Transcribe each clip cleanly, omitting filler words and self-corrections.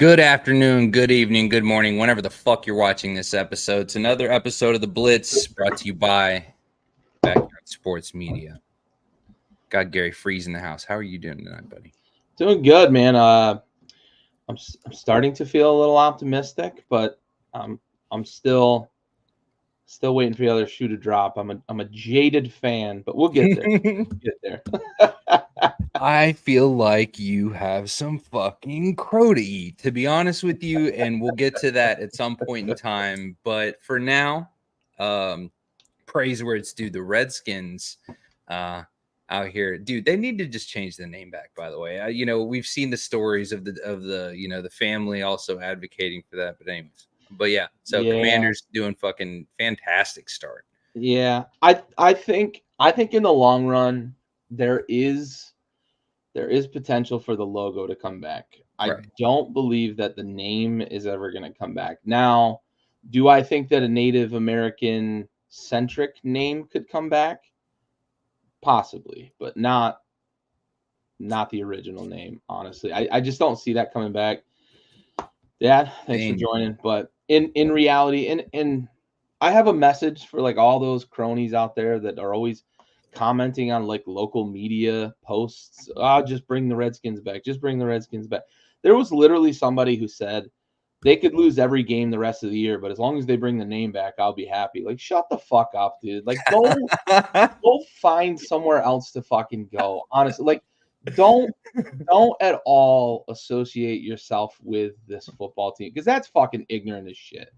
Good afternoon, good evening, good morning, whenever the fuck you're watching this episode. It's another episode of the Blitz brought to you by Backyard Sports Media. Got Gary Freeze in the house. How are you doing tonight, buddy? Doing good, man. I'm starting to feel a little optimistic, but I'm still waiting for the other shoe to drop. I'm a jaded fan, but we'll get there. We'll get there. I feel like you have some fucking crow to eat, to be honest with you, and we'll get to that at some point in time. But for now, praise where it's due. The Redskins out here, dude, they need to just change the name back. By the way, we've seen the stories of the family also advocating for that. But anyways, Commanders doing fucking fantastic start. Yeah, I think in the long run there is potential for the logo to come back. I don't believe that the name is ever going to come back. Now, do I think that a Native American centric name could come back? Possibly, but not the original name, honestly. I just don't see that coming back. Dad, thanks for joining. But in reality, and I have a message for like all those cronies out there that are always commenting on like local media posts. Just bring the Redskins back. Just bring the Redskins back. There was literally somebody who said they could lose every game the rest of the year, but as long as they bring the name back, I'll be happy. Like, shut the fuck up, dude. Like, go find somewhere else to fucking go. Honestly, like, don't at all associate yourself with this football team because that's fucking ignorant as shit.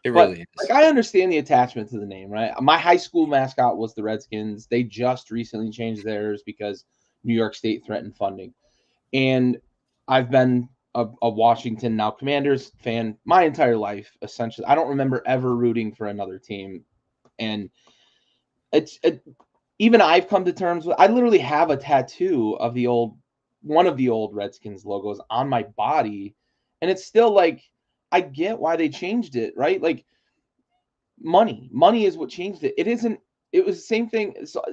It really is. Like, I understand the attachment to the name, right? My high school mascot was the Redskins. They just recently changed theirs because New York State threatened funding. And I've been a Washington, now Commanders fan my entire life, essentially. I don't remember ever rooting for another team. And even I've come to terms with, I literally have a tattoo of one of the old Redskins logos on my body. And it's still like, I get why they changed it, right? Like, money is what changed it. It was the same thing. So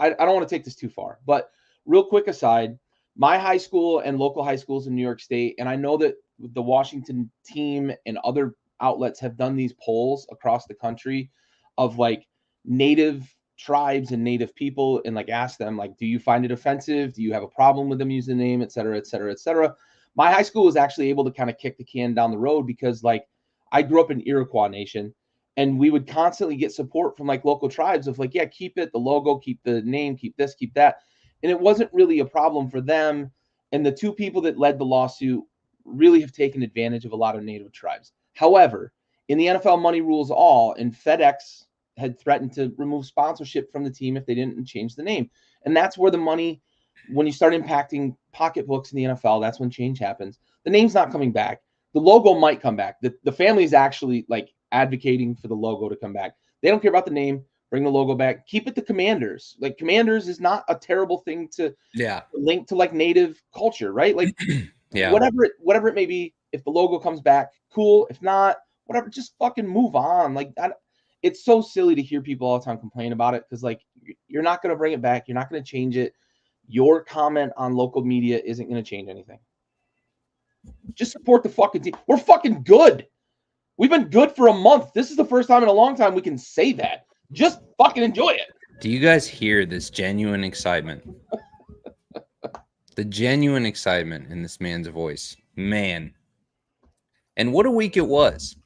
I don't want to take this too far, but real quick aside, my high school and local high schools in New York State, and I know that the Washington team and other outlets have done these polls across the country of like native tribes and native people and like ask them like, do you find it offensive? Do you have a problem with them using the name, et cetera, et cetera, et cetera. My high school was actually able to kind of kick the can down the road because like I grew up in Iroquois Nation and we would constantly get support from like local tribes of like, yeah, keep it, the logo, keep the name, keep this, keep that. And it wasn't really a problem for them. And the two people that led the lawsuit really have taken advantage of a lot of native tribes. However, in the NFL money rules all, and FedEx had threatened to remove sponsorship from the team if they didn't change the name. And that's where the money, when you start impacting pocketbooks in the NFL, that's when change happens. The name's not coming back. The logo might come back. The family's actually like advocating for the logo to come back. They don't care about the name. Bring the logo back. Keep it the Commanders. Like, Commanders is not a terrible thing to link to like native culture, right? Like, whatever it may be. If the logo comes back, cool. If not, whatever. Just fucking move on. Like, it's so silly to hear people all the time complain about it because like you're not going to bring it back. You're not going to change it. Your comment on local media isn't going to change anything. Just support the fucking team. We're fucking good. We've been good for a month. This is the first time in a long time we can say that. Just fucking enjoy it. Do you guys hear this genuine excitement? The genuine excitement in this man's voice. Man. And what a week it was.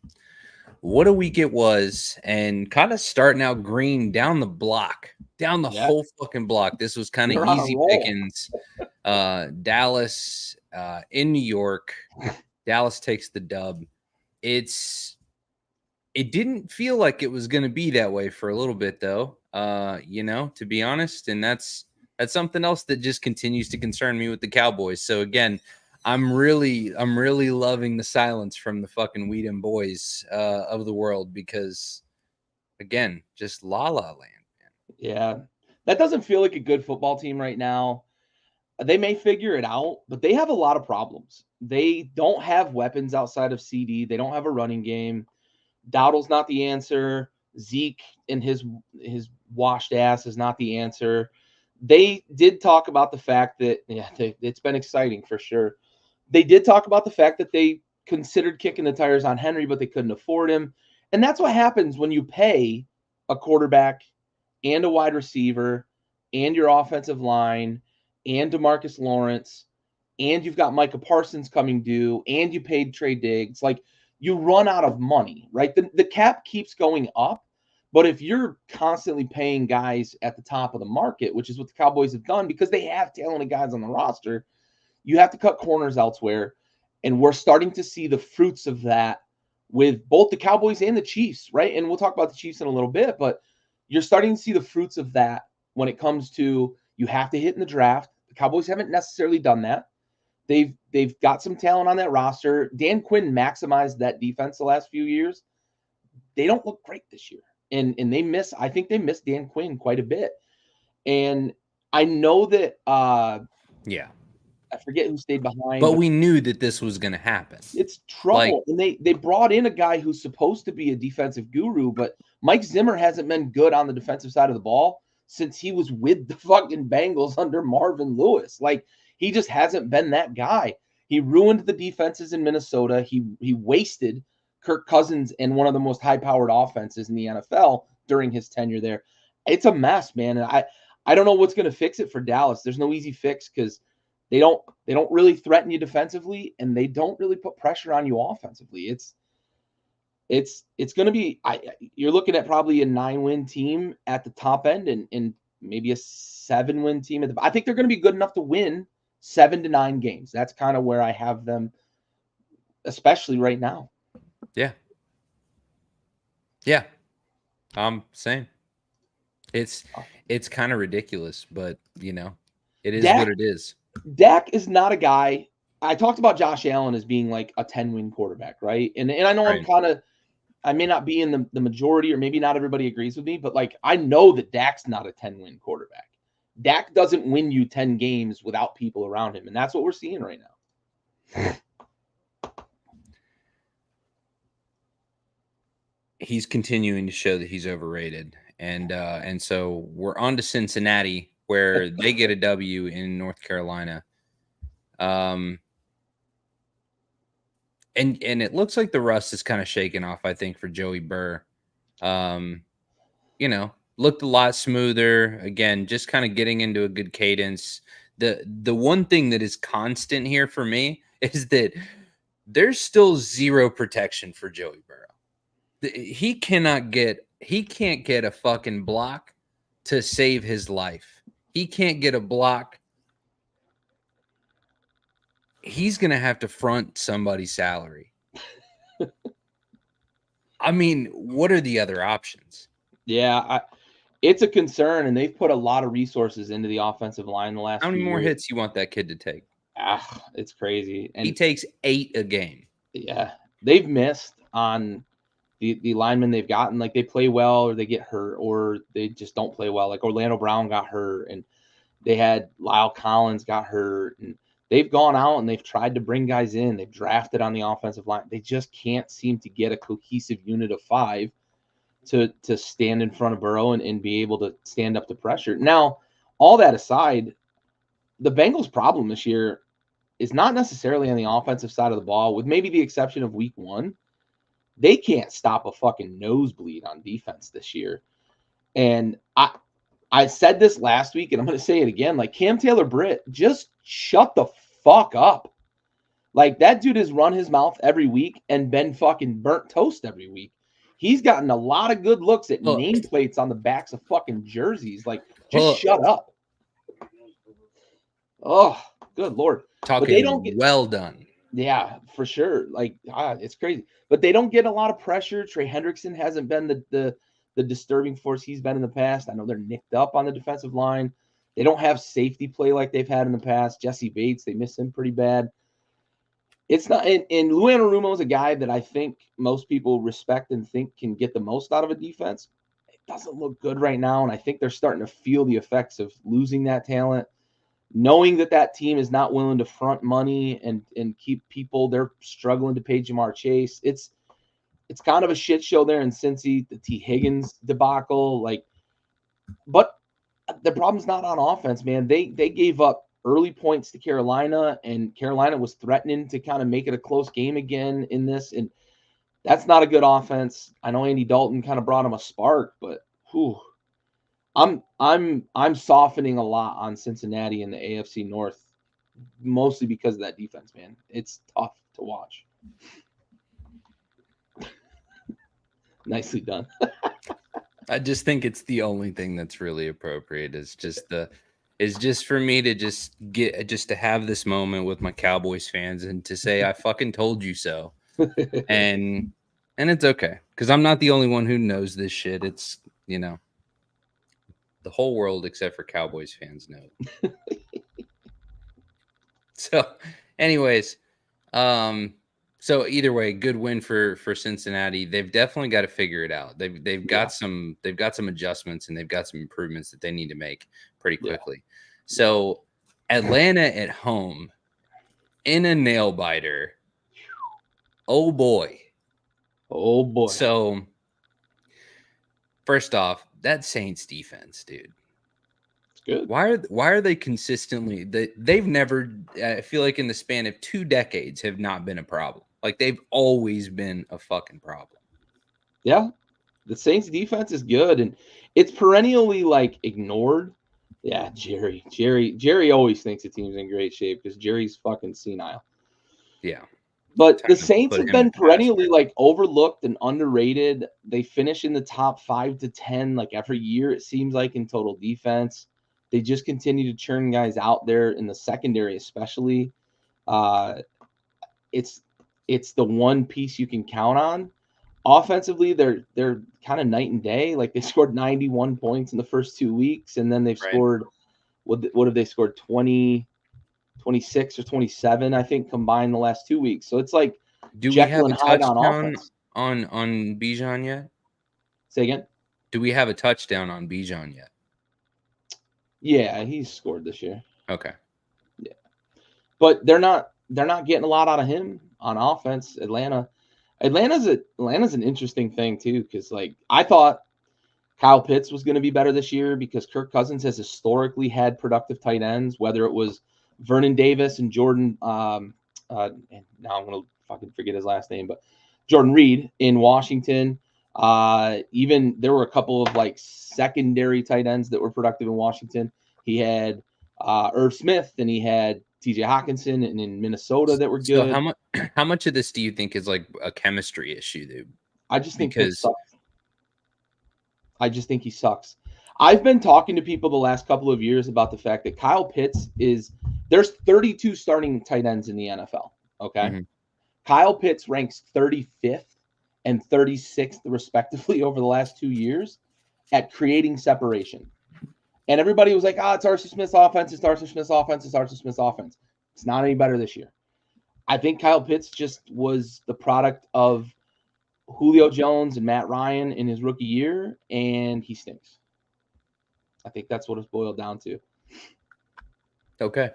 What a week it was. And kind of starting out green down the block. Down the whole fucking block. This was kind of easy pickings. Dallas in New York. Dallas takes the dub. It didn't feel like it was going to be that way for a little bit, though, to be honest. And that's something else that just continues to concern me with the Cowboys. So, again, I'm really loving the silence from the fucking Weedham boys of the world because, again, just la la land. Man. Yeah, that doesn't feel like a good football team right now. They may figure it out, but they have a lot of problems. They don't have weapons outside of CD. They don't have a running game. Dowdle's not the answer. Zeke and his washed ass is not the answer. They did talk about the fact that it's been exciting for sure. They did talk about the fact that they considered kicking the tires on Henry, but they couldn't afford him. And that's what happens when you pay a quarterback and a wide receiver and your offensive line and DeMarcus Lawrence, and you've got Micah Parsons coming due, and you paid Trey Diggs. Like, you run out of money, right? The cap keeps going up, but if you're constantly paying guys at the top of the market, which is what the Cowboys have done because they have talented guys on the roster, you have to cut corners elsewhere. And we're starting to see the fruits of that with both the Cowboys and the Chiefs, right? And we'll talk about the Chiefs in a little bit, but you're starting to see the fruits of that when it comes to you have to hit in the draft. The Cowboys haven't necessarily done that. They've got some talent on that roster. Dan Quinn maximized that defense the last few years. They don't look great this year. And they miss, I think they miss Dan Quinn quite a bit. And I know that yeah. I forget who stayed behind. But we knew that this was going to happen. It's trouble. And they brought in a guy who's supposed to be a defensive guru, but Mike Zimmer hasn't been good on the defensive side of the ball since he was with the fucking Bengals under Marvin Lewis. Like, he just hasn't been that guy. He ruined the defenses in Minnesota. He wasted Kirk Cousins and one of the most high-powered offenses in the NFL during his tenure there. It's a mess, man. And I don't know what's going to fix it for Dallas. There's no easy fix because they don't really threaten you defensively, and they don't really put pressure on you offensively. It's going to be you're looking at probably a 9-win team at the top end and maybe a 7-win team at the. I think they're going to be good enough to win 7 to 9 games. That's kind of where I have them, especially right now. Yeah. Same. It's kind of ridiculous, but it is what it is. Dak is not a guy. I talked about Josh Allen as being like a 10-win quarterback, right? And I know right. I may not be in the majority, or maybe not everybody agrees with me, but like, I know that Dak's not a 10-win quarterback. Dak doesn't win you 10 games without people around him, and that's what we're seeing right now. He's continuing to show that he's overrated, and so we're on to Cincinnati, where they get a W in North Carolina. And it looks like the rust is kind of shaken off, I think, for Joey Burr. Looked a lot smoother. Again, just kind of getting into a good cadence. The one thing that is constant here for me is that there's still zero protection for Joey Burrow. He can't get a fucking block to save his life. He can't get a block. He's going to have to front somebody's salary. I mean, what are the other options? Yeah, it's a concern, and they've put a lot of resources into the offensive line the last few years. How many more hits you want that kid to take? It's crazy. And he takes 8 a game. Yeah, they've missed on the linemen they've gotten. Like, they play well or they get hurt, or they just don't play well. Like, Orlando Brown got hurt, and they had Lyle Collins got hurt, and they've gone out and they've tried to bring guys in. They've drafted on the offensive line. They just can't seem to get a cohesive unit of 5 to stand in front of Burrow and be able to stand up to pressure. Now, all that aside, the Bengals' problem this year is not necessarily on the offensive side of the ball, with maybe the exception of week 1. They can't stop a fucking nosebleed on defense this year. And I said this last week, and I'm going to say it again. Like, Cam Taylor-Britt, just shut the fuck up. Like, that dude has run his mouth every week and been fucking burnt toast every week. He's gotten a lot of good looks at nameplates on the backs of fucking jerseys. Like, just shut up. Oh, good Lord. Talking but they don't get, well done. Yeah, for sure. Like, it's crazy. But they don't get a lot of pressure. Trey Hendrickson hasn't been the disturbing force he's been in the past. I know they're nicked up on the defensive line. They don't have safety play like they've had in the past. Jesse Bates, they miss him pretty bad. It's not, and Lou Anarumo is a guy that I think most people respect and think can get the most out of a defense. It doesn't look good right now, and I think they're starting to feel the effects of losing that talent. Knowing that team is not willing to front money and keep people, they're struggling to pay Jamar Chase. It's kind of a shit show there in Cincy, the T. Higgins debacle. Like, but the problem's not on offense, man. They gave up early points to Carolina, and Carolina was threatening to kind of make it a close game again in this, and that's not a good offense. I know Andy Dalton kind of brought him a spark, but whew, I'm softening a lot on Cincinnati in the AFC North, mostly because of that defense, man. It's tough to watch. Nicely done. I just think it's the only thing that's really appropriate is just for me to just to have this moment with my Cowboys fans and to say I fucking told you so. and it's okay because I'm not the only one who knows this shit. It's, you know, the whole world except for Cowboys fans know. So anyways, so either way, good win for Cincinnati. They've definitely got to figure it out. They've got some adjustments and they've got some improvements that they need to make pretty quickly. So Atlanta at home in a nail biter. Oh boy. Oh boy. So first off, that Saints defense, dude. It's good. Why are they consistently they've never, I feel like in the span of 2 decades have not been a problem. Like they've always been a fucking problem. Yeah. The Saints defense is good and it's perennially like ignored. Yeah, Jerry always thinks the team's in great shape because Jerry's fucking senile. Yeah. But the Saints have been perennially like overlooked and underrated. They finish in the top 5 to 10 like every year, it seems like, in total defense. They just continue to churn guys out there in the secondary, especially. It's the one piece you can count on. Offensively, they're kind of night and day. Like they scored 91 points in the first 2 weeks, and then they've scored what have they scored 20, 26 or 27, I think, combined the last 2 weeks. So it's like do we have a touchdown on Bijan yet? Say again? Do we have a touchdown on Bijan yet? Yeah, he's scored this year. Okay. Yeah. But they're not getting a lot out of him on offense. Atlanta's an interesting thing too, because like I thought Kyle Pitts was going to be better this year because Kirk Cousins has historically had productive tight ends, whether it was Vernon Davis and Jordan. And now I'm going to fucking forget his last name, but Jordan Reed in Washington. Even there were a couple of like secondary tight ends that were productive in Washington. He had Irv Smith and he had TJ Hawkinson and in Minnesota that were good. So how much of this do you think is like a chemistry issue, dude? I just think Pitts sucks. I just think he sucks. I've been talking to people the last couple of years about the fact that Kyle Pitts there's 32 starting tight ends in the NFL. Okay. Mm-hmm. Kyle Pitts ranks 35th and 36th respectively over the last 2 years at creating separation. And everybody was like, it's Arthur Smith's offense. It's Arthur Smith's offense. It's Arthur Smith's offense. It's not any better this year. I think Kyle Pitts just was the product of Julio Jones and Matt Ryan in his rookie year, and he stinks. I think that's what it's boiled down to. Okay.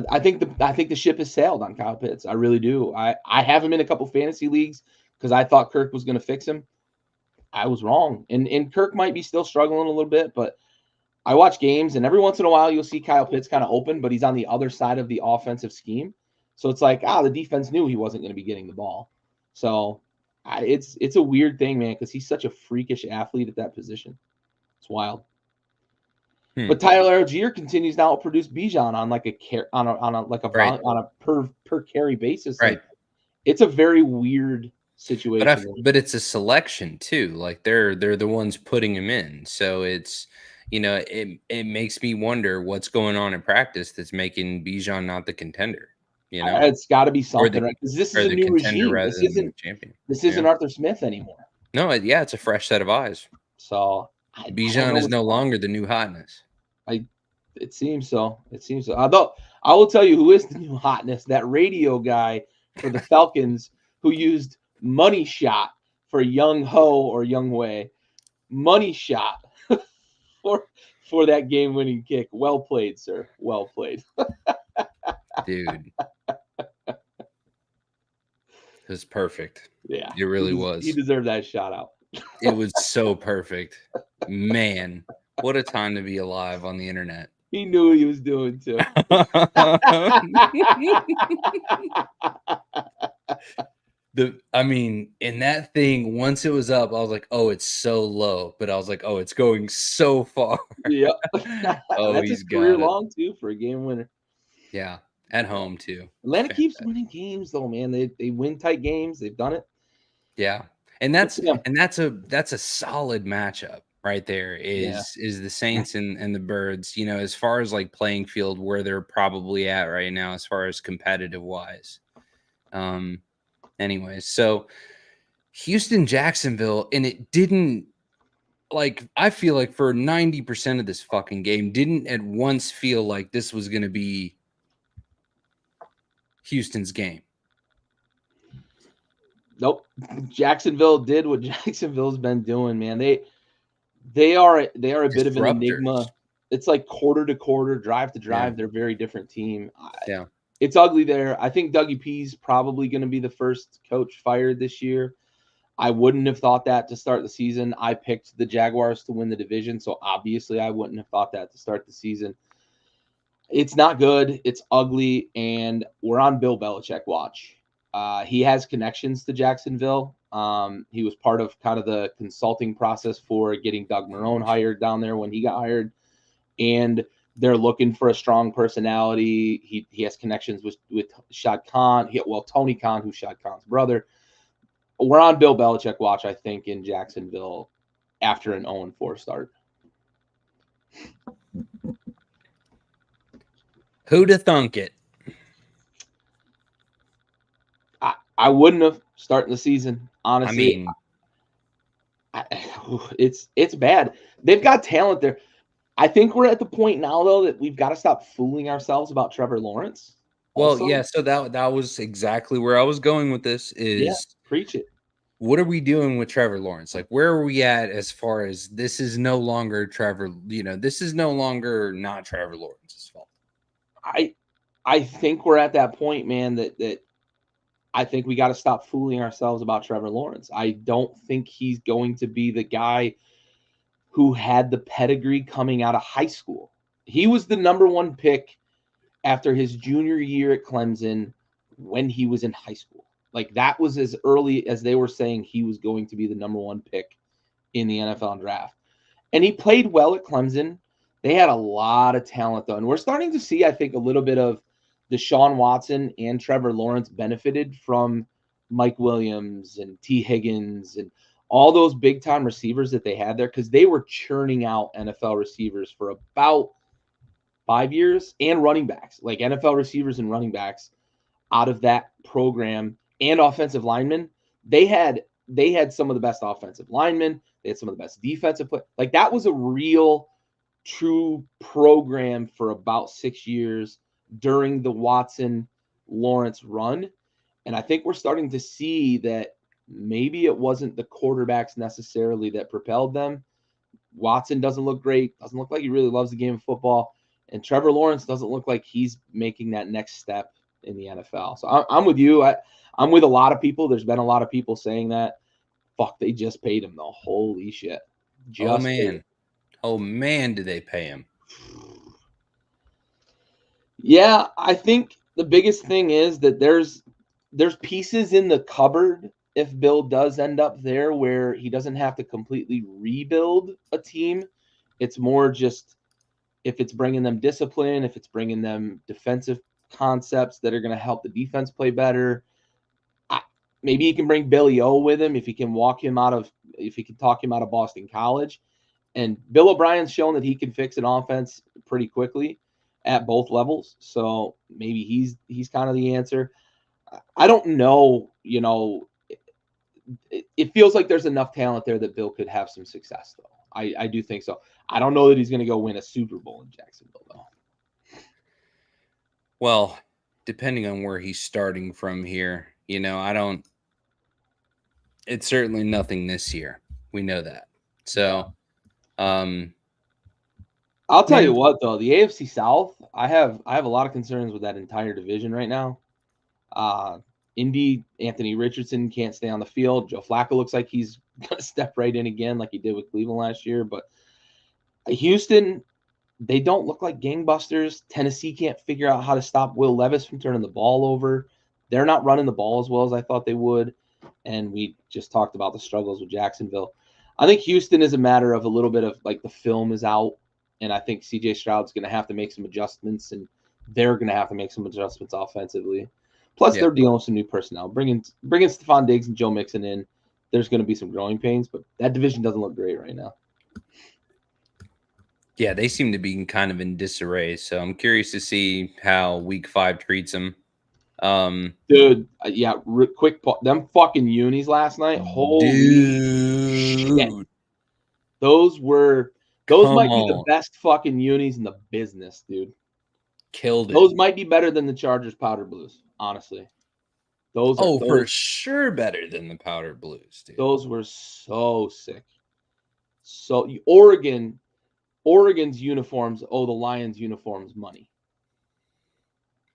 I think the ship has sailed on Kyle Pitts. I really do. I have him in a couple fantasy leagues because I thought Kirk was going to fix him. I was wrong. And Kirk might be still struggling a little bit, but I watch games, and every once in a while you'll see Kyle Pitts kind of open, but he's on the other side of the offensive scheme. So it's like, the defense knew he wasn't going to be getting the ball. So it's a weird thing, man, because he's such a freakish athlete at that position. It's wild. But Tyler Algier continues now to produce Bijan on like on a per carry basis. Right. Like, it's a very weird situation. But it's a selection too. Like they're the ones putting him in. So it's, it makes me wonder what's going on in practice that's making Bijan not the contender. It's got to be something, right? Because this is a new regime. This isn't Arthur Smith anymore. No, it's a fresh set of eyes. So Bijan is no longer the new hotness. It seems so. Although I will tell you who is the new hotness, that radio guy for the Falcons who used money shot for Young Ho or Young Wei. Money shot for that game-winning kick. Well played, sir. Well played. Dude. It was perfect. Yeah. It really was. He deserved that shout out. It was so perfect. Man, what a time to be alive on the internet. He knew what he was doing too. I mean, in that thing, once it was up, I was like, oh, it's so low. But I was like, oh, it's going so far. Yep. Oh, That's his he's career got it. long too for a game winner. Yeah. At Yeah. home too. Atlanta keeps winning games though, man. They win tight games. They've done it. Yeah. And Good for them. that's a solid matchup right there Yeah. is the Saints and the Birds, you know, as far as like playing field where they're probably at right now as far as competitive wise. Anyways, so Houston, Jacksonville, and it didn't like I feel like for 90% of this fucking game didn't at once feel like this was going to be Houston's game. Nope. Jacksonville did what Jacksonville's been doing, man. They are a bit of an Disruptors. enigma. It's like quarter to quarter, drive to drive. Yeah. They're a very different team. Yeah. It's ugly there. I think Dougie P's probably going to be the first coach fired this year. I wouldn't have thought that to start the season. I picked the Jaguars to win the division, so obviously I wouldn't have thought that to start the season. It's not good. It's ugly, and we're on Bill Belichick watch. He has connections to Jacksonville. He was part of kind of the consulting process for getting Doug Marrone hired down there when he got hired, and they're looking for a strong personality. He has connections with Shad Khan. Tony Khan, who's Shad Khan's brother. We're on Bill Belichick watch, I think, in Jacksonville after an 0-4 start. Who'd have thunk it? I wouldn't have starting the season, honestly. I mean, it's bad. They've got talent there. I think we're at the point now, though, that we've got to stop fooling ourselves about Trevor Lawrence. Well, yeah, so that was exactly where I was going with this is preach it. What are we doing with Trevor Lawrence? Like, where are we at as far as this is no longer Trevor, this is no longer not Trevor Lawrence's fault. I think we're at that point, man, that I think we got to stop fooling ourselves about Trevor Lawrence. I don't think he's going to be the guy who had the pedigree coming out of high school. He was the number one pick after his junior year at Clemson when he was in high school. Like, that was as early as they were saying he was going to be the number one pick in the NFL draft. And he played well at Clemson. They had a lot of talent, though. And we're starting to see, I think, a little bit of Deshaun Watson and Trevor Lawrence benefited from Mike Williams and T. Higgins and all those big-time receivers that they had there, because they were churning out NFL receivers for about 5 years, and running backs, like NFL receivers and running backs out of that program, and offensive linemen. They had some of the best offensive linemen. They had some of the best defensive play. Like, that was a real, true program for about 6 years during the Watson-Lawrence run. And I think we're starting to see that maybe it wasn't the quarterbacks necessarily that propelled them. Watson doesn't look great. Doesn't look like he really loves the game of football. And Trevor Lawrence doesn't look like he's making that next step in the NFL. So I'm with you. I'm with a lot of people. There's been a lot of people saying that. Fuck, they just paid him, though. Holy shit. Oh, man, did they pay him? Yeah, I think the biggest thing is that there's pieces in the cupboard if Bill does end up there where he doesn't have to completely rebuild a team. It's more just if it's bringing them discipline, if it's bringing them defensive concepts that are going to help the defense play better. Maybe he can bring Billy O with him if he can talk him out of Boston College. And Bill O'Brien's shown that he can fix an offense pretty quickly at both levels. So maybe he's kind of the answer. I don't know, it feels like there's enough talent there that Bill could have some success, though. I do think so. I don't know that he's going to go win a Super Bowl in Jacksonville, though. Well, depending on where he's starting from here, it's certainly nothing this year. We know that. So, I'll tell you what, though, the AFC South, I have a lot of concerns with that entire division right now. Indy, Anthony Richardson can't stay on the field. Joe Flacco looks like he's going to step right in again like he did with Cleveland last year. But Houston, they don't look like gangbusters. Tennessee can't figure out how to stop Will Levis from turning the ball over. They're not running the ball as well as I thought they would. And we just talked about the struggles with Jacksonville. I think Houston is a matter of a little bit of like the film is out. And I think CJ Stroud's going to have to make some adjustments, and they're going to have to make some adjustments offensively. Plus, they're dealing with some new personnel. Bringing Stephon Diggs and Joe Mixon in, there's going to be some growing pains, but that division doesn't look great right now. Yeah, they seem to be kind of in disarray, so I'm curious to see how Week 5 treats them. Dude, yeah, quick, them fucking unis last night. Holy shit. Those might be the best fucking unis in the business, dude. Killed it. Those might be better than the Chargers powder blues, honestly. Those for sure better than the powder blues, dude. Those were so sick. So Oregon's uniforms owe the Lions uniforms money.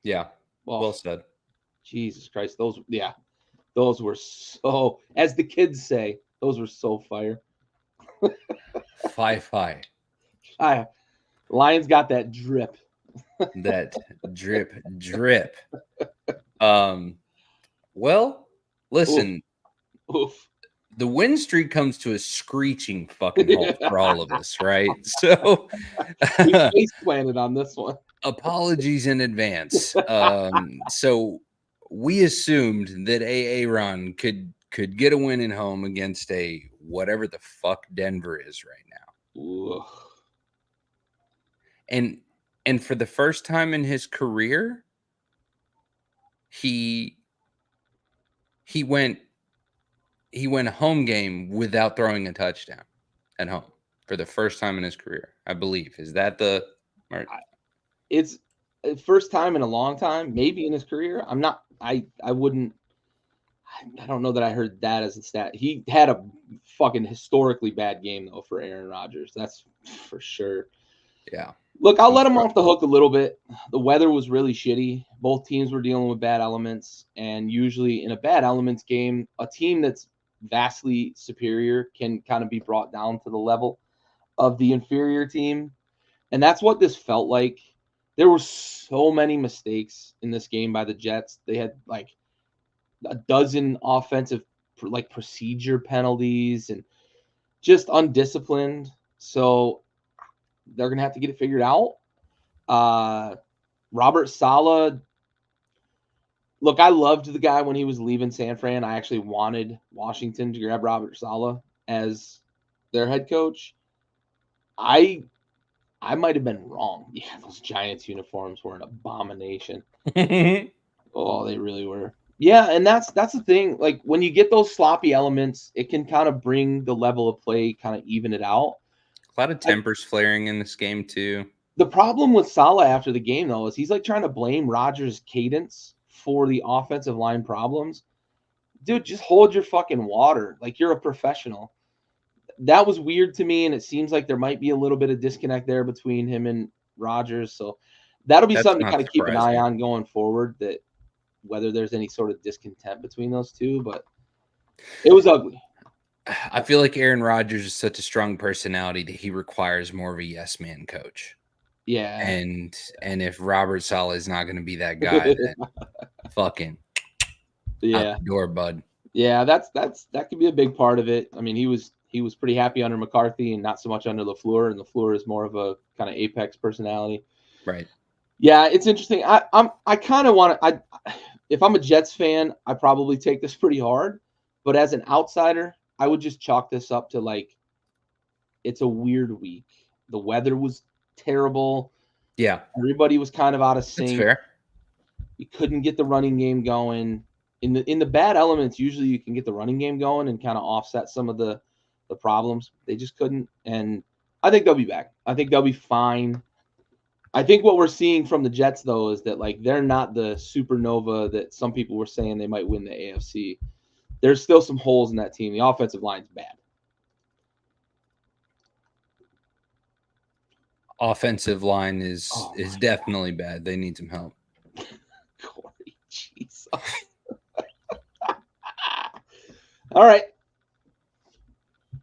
Yeah. Well said. Jesus Christ. Those were so, as the kids say, those were so fire. Fi. Lions got that drip. That drip. Well, listen. Oof. The win streak comes to a screeching fucking halt for all of us, right? So we face planted on this one. Apologies in advance. So we assumed that Aaron could get a win at home against a whatever the fuck Denver is right now. Ooh. And for the first time in his career, he went a home game without throwing a touchdown at home for the first time in his career, I believe. Is that the It's the first time in a long time, maybe in his career. I don't know that I heard that as a stat. He had a fucking historically bad game though for Aaron Rodgers. That's for sure. Yeah. Look, I'll let him off the hook a little bit. The weather was really shitty. Both teams were dealing with bad elements, and usually in a bad elements game, a team that's vastly superior can kind of be brought down to the level of the inferior team. And that's what this felt like. There were so many mistakes in this game by the Jets. They had like a dozen offensive like procedure penalties and just undisciplined. So they're going to have to get it figured out. Robert Saleh. Look, I loved the guy when he was leaving San Fran. I actually wanted Washington to grab Robert Saleh as their head coach. I might have been wrong. Yeah, those Giants uniforms were an abomination. Oh, they really were. Yeah, and that's the thing. Like when you get those sloppy elements, it can kind of bring the level of play, kind of even it out. A lot of tempers flaring in this game too. The problem with Saleh after the game though is he's like trying to blame Rodgers' cadence for the offensive line problems. Dude, just hold your fucking water. Like you're a professional. That was weird to me, and it seems like there might be a little bit of disconnect there between him and Rodgers. So that'll be something to kind of keep an eye on going forward, that whether there's any sort of discontent between those two, but it was ugly. I feel like Aaron Rodgers is such a strong personality that he requires more of a yes man coach. Yeah. And if Robert Saleh is not going to be that guy, then fucking out the door, bud. Yeah, that could be a big part of it. I mean, he was pretty happy under McCarthy and not so much under LaFleur, and LaFleur is more of a kind of apex personality. Right. Yeah, it's interesting. I kind of want to. If I'm a Jets fan, I probably take this pretty hard, but as an outsider, I would just chalk this up to like, it's a weird week. The weather was terrible. Yeah. Everybody was kind of out of sync. That's fair. You couldn't get the running game going. In the bad elements, usually you can get the running game going and kind of offset some of the problems. They just couldn't. And I think they'll be back. I think they'll be fine. I think what we're seeing from the Jets, though, is that like they're not the supernova that some people were saying they might win the AFC. There's still some holes in that team. The offensive line's bad. Offensive line is definitely bad. They need some help. Corey, Jesus. All right.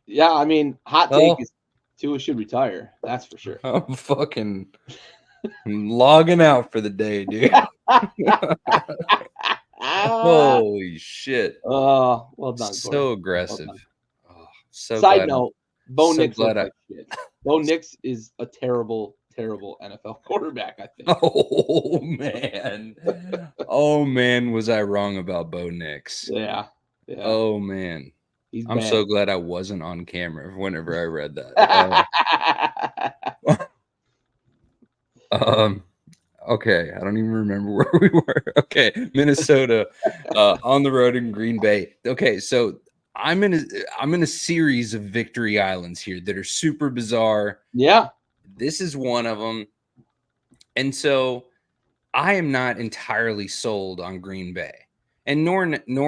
Yeah, I mean, hot take is Tua should retire. That's for sure. I'm fucking logging out for the day, dude. Holy shit. Oh, well done, Corey. So Well aggressive. done. Oh, so Side glad. note, Bo So Nix glad looks like shit. Bo Nix is a terrible, terrible NFL quarterback, I think. Oh man. Oh man, was I wrong about Bo Nix? Yeah. Oh man. He's I'm bad. so glad I wasn't on camera whenever I read that. Okay, I don't even remember where we were. Okay, Minnesota on the road in Green Bay. Okay, so I'm in a series of victory islands here that are super bizarre. Yeah. This is one of them. And so I am not entirely sold on Green Bay. And nor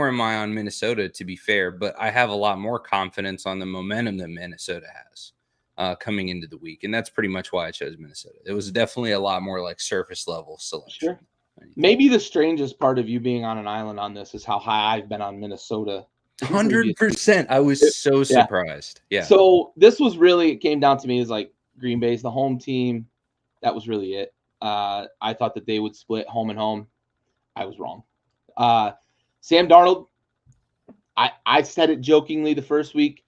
am I on Minnesota, to be fair, but I have a lot more confidence on the momentum that Minnesota has coming into the week. And that's pretty much why I chose Minnesota. It was definitely a lot more like surface level selection. Sure. Maybe the strangest part of you being on an island on this is how high I've been on Minnesota. 100%. I was so surprised. Yeah. So this was really, it came down to me is like Green Bay's the home team. That was really it. I thought that they would split home and home. I was wrong. Sam Darnold, I said it jokingly the first week.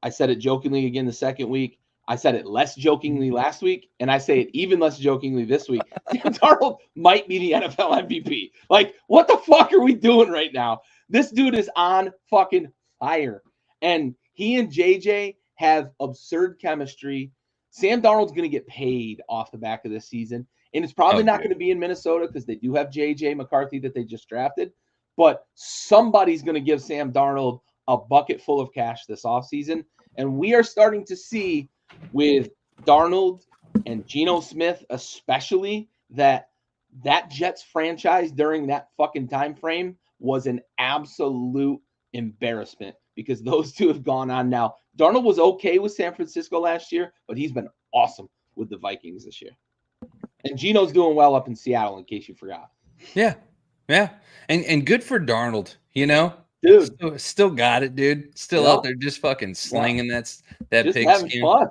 I said it jokingly again the second week. I said it less jokingly last week, and I say it even less jokingly this week. Sam Darnold might be the NFL MVP. Like, what the fuck are we doing right now? This dude is on fucking fire. And he and JJ have absurd chemistry. Sam Darnold's going to get paid off the back of this season. And it's probably not going to be in Minnesota because they do have JJ McCarthy that they just drafted. But somebody's going to give Sam Darnold a bucket full of cash this offseason. And we are starting to see with Darnold and Geno Smith, especially, that Jets franchise during that fucking time frame was an absolute embarrassment because those two have gone on now. Darnold was okay with San Francisco last year, but he's been awesome with the Vikings this year. And Geno's doing well up in Seattle, in case you forgot. Yeah. And good for Darnold, Dude. Still got it, dude. Still out there just fucking slinging that just pigskin. Fun.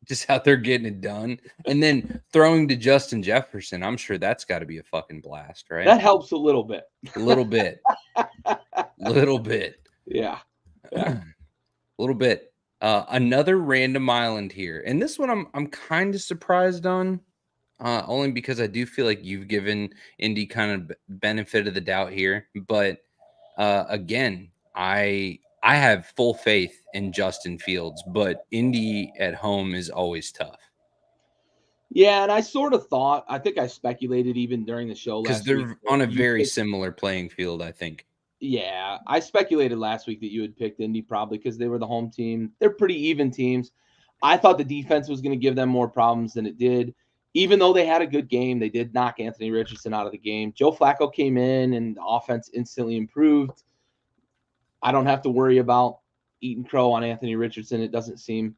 Just out there getting it done. And then throwing to Justin Jefferson. I'm sure that's got to be a fucking blast, right? That helps a little bit. Little bit. Yeah. A little bit. Another random island here. And this one I'm kind of surprised on. Only because I do feel like you've given Indy kind of benefit of the doubt here. But again, I have full faith in Justin Fields, but Indy at home is always tough. Yeah, and I sort of thought, I think I speculated even during the show last week. Because they're on a very similar playing field, I think. Yeah, I speculated last week that you had picked Indy probably because they were the home team. They're pretty even teams. I thought the defense was going to give them more problems than it did. Even though they had a good game, they did knock Anthony Richardson out of the game. Joe Flacco came in and the offense instantly improved. I don't have to worry about eating crow on Anthony Richardson, it doesn't seem.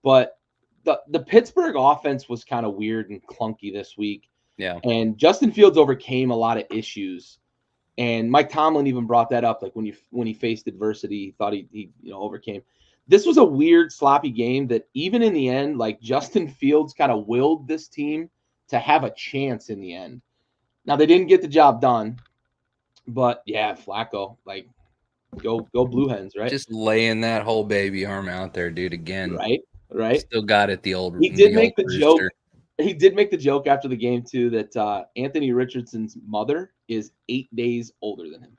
But the Pittsburgh offense was kind of weird and clunky this week. Yeah. And Justin Fields overcame a lot of issues. And Mike Tomlin even brought that up, like when he faced adversity, he thought he overcame. This was a weird, sloppy game that even in the end, like Justin Fields kind of willed this team to have a chance in the end. Now they didn't get the job done, but yeah, Flacco, like go Blue Hens, right? Just laying that whole baby arm out there, dude. Again, right. Still got it. The old. He did make the joke. He did make the joke after the game too that Anthony Richardson's mother is 8 days older than him.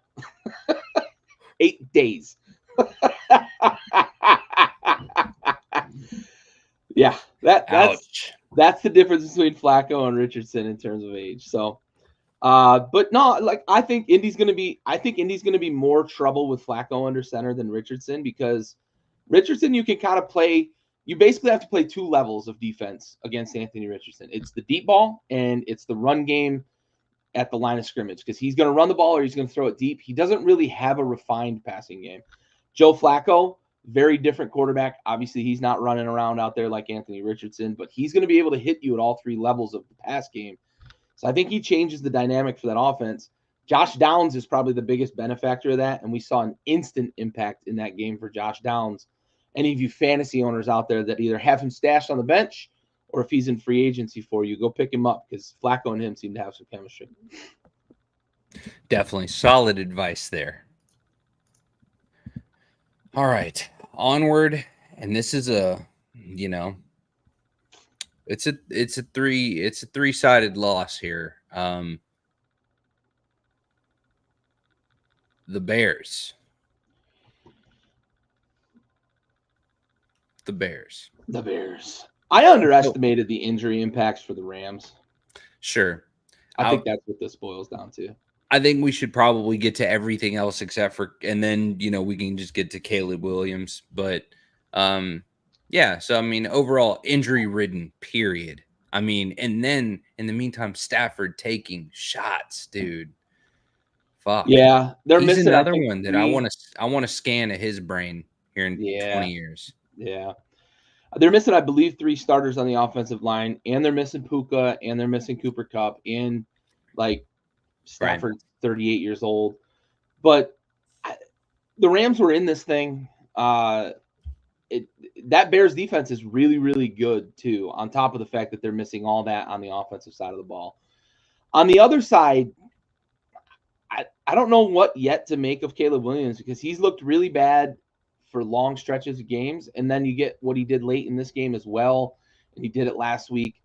8 days. Yeah, that's the difference between Flacco and Richardson in terms of age. So, but no, like I think Indy's gonna be more trouble with Flacco under center than Richardson because Richardson you can kind of play. You basically have to play two levels of defense against Anthony Richardson. It's the deep ball and it's the run game at the line of scrimmage because he's going to run the ball or he's going to throw it deep. He doesn't really have a refined passing game. Joe Flacco, very different quarterback. Obviously, he's not running around out there like Anthony Richardson, but he's going to be able to hit you at all three levels of the pass game. So I think he changes the dynamic for that offense. Josh Downs is probably the biggest benefactor of that, and we saw an instant impact in that game for Josh Downs. any of you fantasy owners out there that either have him stashed on the bench or if he's in free agency for you, go pick him up because Flacco and him seem to have some chemistry. Definitely solid advice there. All right, onward, and this is a, you know, it's a three-sided loss here. The Bears. The Bears. I underestimated the injury impacts for the Rams. Sure. I think that's what this boils down to. I think we should probably get to everything else except for, and then, you know, we can just get to Caleb Williams. But, yeah, so, I mean, overall, injury-ridden, period. I mean, and then, in the meantime, Stafford taking shots, dude. Fuck. Yeah, He's missing another one that I want to scan at his brain here in 20 years. Yeah. They're missing, I believe, 3 starters on the offensive line, and they're missing Puka, and they're missing Cooper Kupp, and, like, Stafford's 38 years old. But the Rams were in this thing. That Bears defense is really, really good, too, on top of the fact that they're missing all that on the offensive side of the ball. On the other side, I don't know what yet to make of Caleb Williams because he's looked really bad for long stretches of games, and then you get what he did late in this game as well, and he did it last week.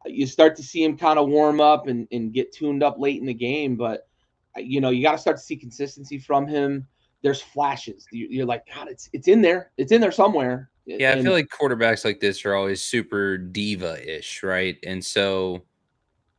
You start to see him kind of warm up and get tuned up late in the game, but you know, you got to start to see consistency from him. There's flashes. You're like, God, it's in there. It's in there somewhere. Yeah, I feel like quarterbacks like this are always super diva-ish, right? And so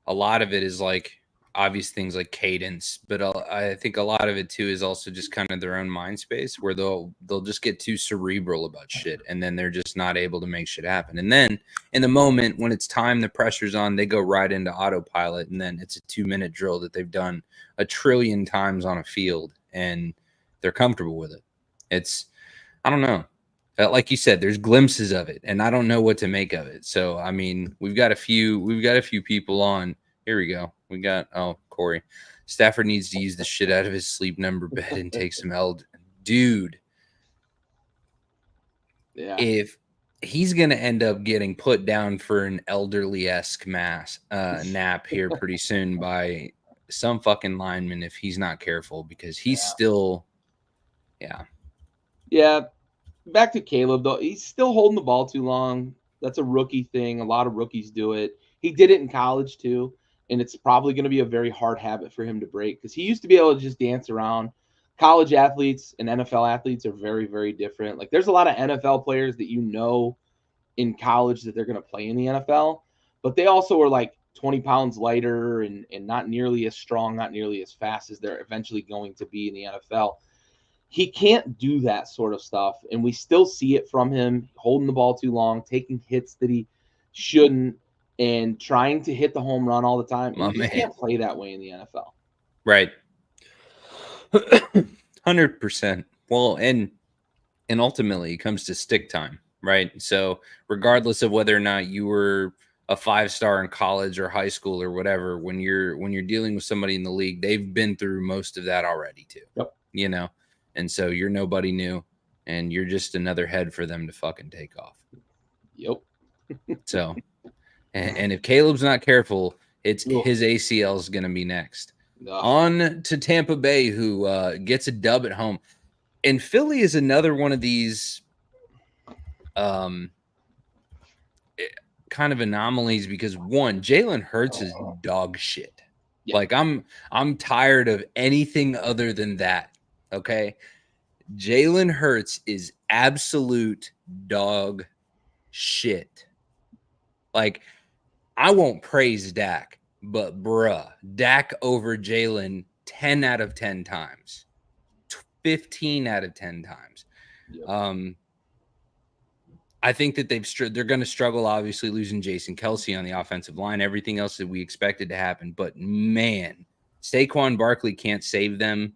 a lot of it is like obvious things like cadence, but I think a lot of it too is also just kind of their own mind space where they'll just get too cerebral about shit, and then they're just not able to make shit happen. And then in the moment when it's time, the pressure's on, they go right into autopilot, and then it's a 2-minute drill that they've done 1 trillion times on a field, and they're comfortable with it. It's, I don't know. Like you said, there's glimpses of it, and I don't know what to make of it. So I mean, we've got a few people on. Here we go. We got, Corey. Stafford needs to use the shit out of his sleep number bed and take some dude. Yeah. If he's going to end up getting put down for an elderly-esque nap here pretty soon by some fucking lineman if he's not careful, because he's still, Yeah. Back to Caleb, though. He's still holding the ball too long. That's a rookie thing. A lot of rookies do it. He did it in college, too. And it's probably going to be a very hard habit for him to break because he used to be able to just dance around. College athletes and NFL athletes are very, very different. Like, there's a lot of NFL players that you know in college that they're going to play in the NFL, but they also are like 20 pounds lighter and not nearly as strong, not nearly as fast as they're eventually going to be in the NFL. He can't do that sort of stuff, and we still see it from him, holding the ball too long, taking hits that he shouldn't, and trying to hit the home run all the time. You just can't play that way in the NFL. Right. 100%. Well, and ultimately it comes to stick time, right? So regardless of whether or not you were a 5-star in college or high school or whatever, when you're dealing with somebody in the league, they've been through most of that already too. Yep. You know, and so you're nobody new, and you're just another head for them to fucking take off. Yep. So, and if Caleb's not careful, his ACL is going to be next. On to Tampa Bay, who gets a dub at home. And Philly is another one of these kind of anomalies because, one, Jalen Hurts is dog shit. Yeah. Like, I'm tired of anything other than that, okay? Jalen Hurts is absolute dog shit. Like, I won't praise Dak, but bruh, Dak over Jalen 10 out of 10 times, 15 out of 10 times. Yep. I think that they're going to struggle, obviously, losing Jason Kelce on the offensive line, everything else that we expected to happen. But, man, Saquon Barkley can't save them.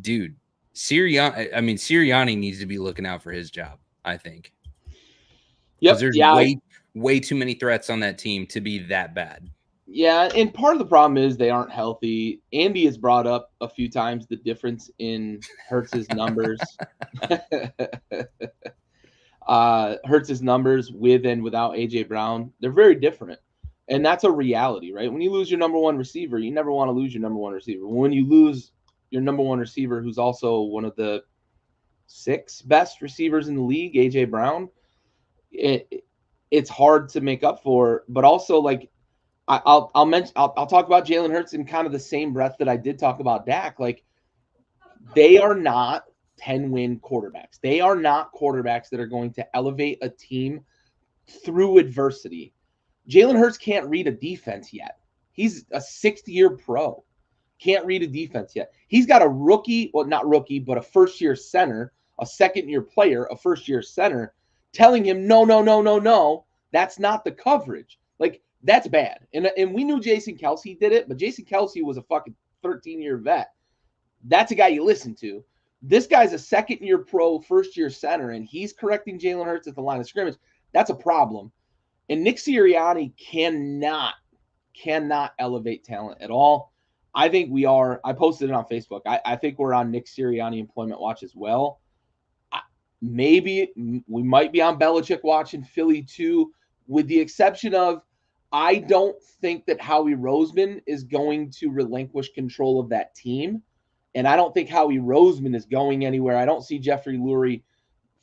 Dude, Sirianni needs to be looking out for his job, I think. Yep. Because there's way too many threats on that team to be that bad. Yeah, and part of the problem is they aren't healthy. Andy has brought up a few times the difference in Hurts's numbers. Hurts's numbers with and without AJ Brown, they're very different. And that's a reality, right? When you lose your number one receiver, you never want to lose your number one receiver. When you lose your number one receiver, who's also one of the 6 best receivers in the league, AJ Brown, it's hard to make up for. But also, like, I'll talk about Jalen Hurts in kind of the same breath that I did talk about Dak. Like, they are not 10-win quarterbacks. They are not quarterbacks that are going to elevate a team through adversity. Jalen Hurts can't read a defense yet. He's a 6th-year pro. Can't read a defense yet. He's got a rookie, well, not rookie, but a first-year center, a second-year player, a first-year center, telling him, no, that's not the coverage. Like, that's bad. And we knew Jason Kelce did it, but Jason Kelce was a fucking 13-year vet. That's a guy you listen to. This guy's a second-year pro, first-year center, and he's correcting Jalen Hurts at the line of scrimmage. That's a problem. And Nick Sirianni cannot elevate talent at all. I think we are. I posted it on Facebook. I think we're on Nick Sirianni employment watch as well. Maybe we might be on Belichick watch in Philly too, with the exception of I don't think that Howie Roseman is going to relinquish control of that team. And I don't think Howie Roseman is going anywhere. I don't see Jeffrey Lurie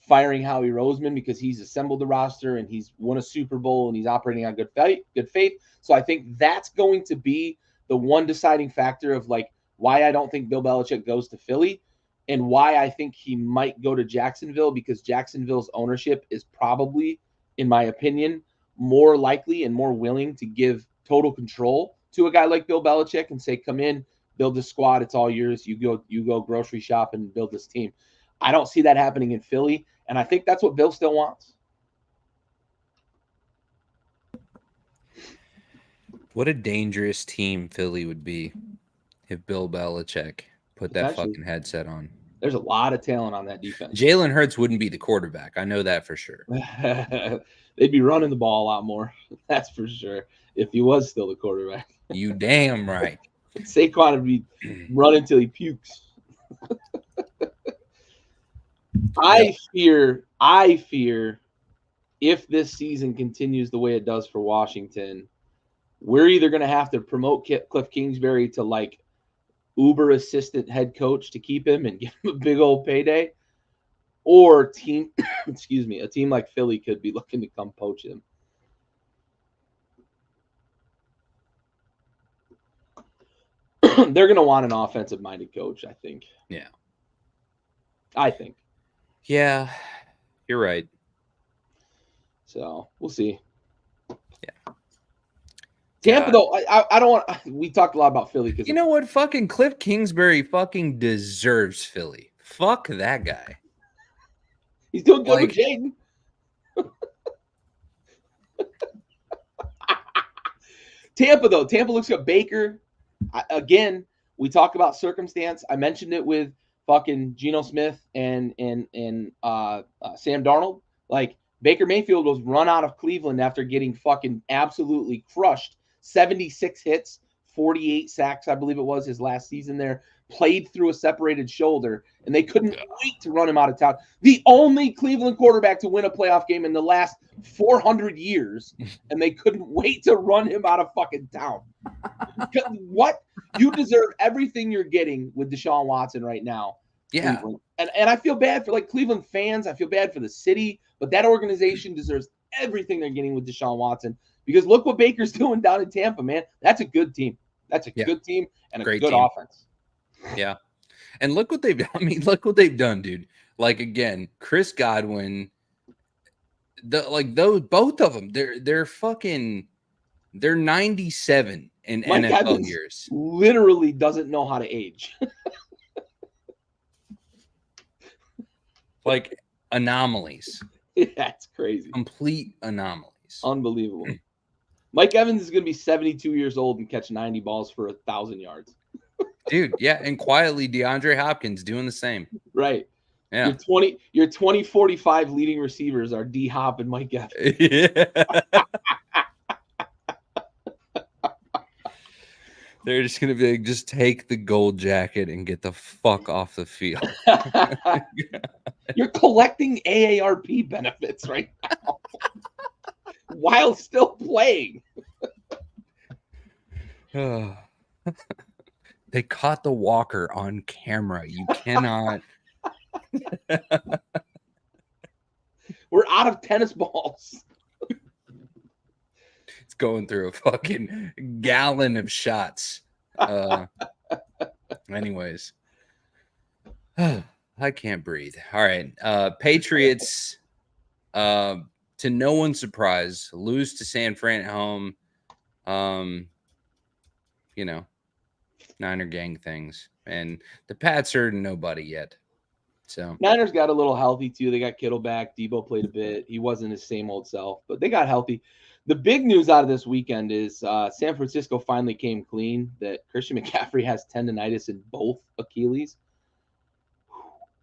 firing Howie Roseman because he's assembled the roster and he's won a Super Bowl and he's operating on good faith. So I think that's going to be the one deciding factor of like why I don't think Bill Belichick goes to Philly and why I think he might go to Jacksonville, because Jacksonville's ownership is probably, in my opinion, more likely and more willing to give total control to a guy like Bill Belichick and say, come in, build the squad. It's all yours. You go grocery shop and build this team. I don't see that happening in Philly, and I think that's what Bill still wants. What a dangerous team Philly would be if Bill Belichick put that fucking headset on. There's a lot of talent on that defense. Jalen Hurts wouldn't be the quarterback. I know that for sure. They'd be running the ball a lot more. That's for sure. If he was still the quarterback. You damn right. Saquon would be running till he pukes. I fear if this season continues the way it does for Washington, we're either going to have to promote Cliff Kingsbury to like Uber assistant head coach to keep him and give him a big old payday, or a team like Philly could be looking to come poach him. They're going to want an offensive-minded coach, I think. Yeah. I think. Yeah, you're right. So, we'll see. Yeah. Tampa, though, I don't want – we talked a lot about Philly. You know what? Fucking Cliff Kingsbury fucking deserves Philly. Fuck that guy. He's doing good with Jaden. Tampa, though. Tampa looks good. Baker, again, we talk about circumstance. I mentioned it with fucking Geno Smith and Sam Darnold. Like, Baker Mayfield was run out of Cleveland after getting fucking absolutely crushed. 76 hits, 48 sacks, I believe it was his last season there. Played through a separated shoulder, and they couldn't wait to run him out of town. The only Cleveland quarterback to win a playoff game in the last 400 years, and they couldn't wait to run him out of fucking town. What? You deserve everything you're getting with Deshaun Watson right now. Yeah. Cleveland. And I feel bad for like Cleveland fans. I feel bad for the city, but that organization deserves everything they're getting with Deshaun Watson, because look what Baker's doing down in Tampa, man. That's a good team. That's a good team and a great good team. offense. Yeah. And look what they've done. I mean, look what they've done, dude. Like, again, Chris Godwin, both of them, they're 97 in Mike NFL Evans years. Literally doesn't know how to age. Like anomalies. Yeah, it's crazy. Complete anomalies. Unbelievable. Mike Evans is going to be 72 years old and catch 90 balls for 1,000 yards. Dude, yeah, and quietly DeAndre Hopkins doing the same. Right. Yeah. Your 2045 leading receivers are D Hop and Mike Evans. Yeah. They're just gonna be like, just take the gold jacket and get the fuck off the field. You're collecting AARP benefits right now while still playing. They caught the walker on camera. You cannot. We're out of tennis balls. It's going through a fucking gallon of shots. Anyways. I can't breathe. All right. Patriots, to no one's surprise, lose to San Fran at home. You know, Niner gang things. And the Pats are nobody yet. So Niners got a little healthy too. They got Kittle back. Debo played a bit. He wasn't his same old self, but they got healthy. The big news out of this weekend is San Francisco finally came clean that Christian McCaffrey has tendonitis in both Achilles.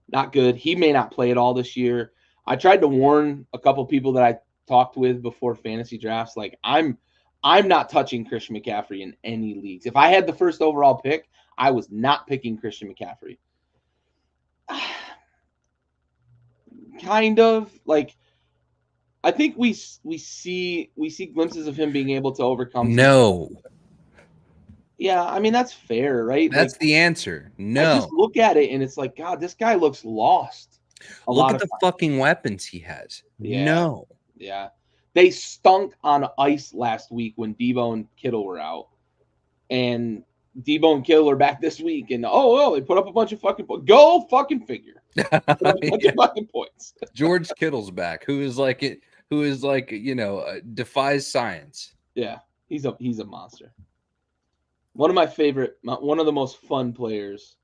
Not good. He may not play at all this year. I tried to warn a couple people that I talked with before fantasy drafts. Like I'm not touching Christian McCaffrey in any leagues. If I had the first overall pick, I was not picking Christian McCaffrey. Kind of like I think we see glimpses of him being able to overcome. No. Yeah, I mean that's fair, right? That's like, the answer. No. I just look at it and it's like, God, this guy looks lost. Look at the fucking weapons he has. Yeah. No. Yeah. They stunk on ice last week when Debo and Kittle were out. And Debo and Kittle are back this week. And they put up a bunch of fucking points. Go fucking figure. Put up a bunch of fucking points. George Kittle's back, who is like, defies science. Yeah, he's a monster. One of my favorite, one of the most fun players.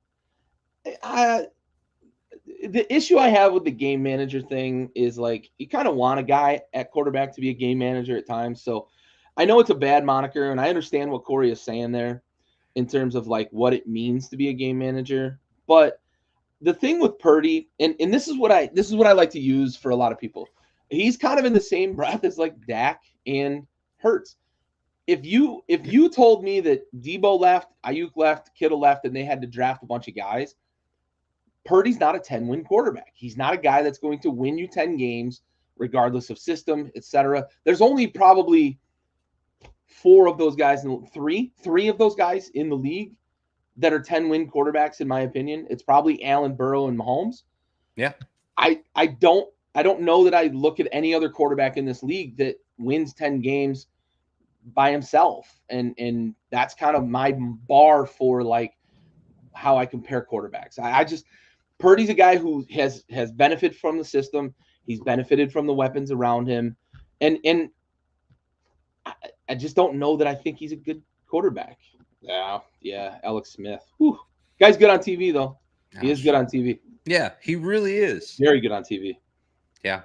The issue I have with the game manager thing is like you kind of want a guy at quarterback to be a game manager at times. So I know it's a bad moniker, and I understand what Corey is saying there in terms of like what it means to be a game manager. But the thing with Purdy, and this is what I like to use for a lot of people. He's kind of in the same breath as like Dak and Hurts. If you told me that Debo left, Ayuk left, Kittle left, and they had to draft a bunch of guys, Purdy's not a 10-win quarterback. He's not a guy that's going to win you 10 games, regardless of system, etc. There's only probably three of those guys in the league that are 10-win quarterbacks, in my opinion. It's probably Allen, Burrow, and Mahomes. Yeah. I don't know that I look at any other quarterback in this league that wins 10 games by himself. And that's kind of my bar for like how I compare quarterbacks. I just Purdy's a guy who has benefited from the system. He's benefited from the weapons around him. And I just don't know that I think he's a good quarterback. Yeah, Alex Smith. Whew. Guy's good on TV, though. He is good on TV. Yeah, he really is. Very good on TV. Yeah.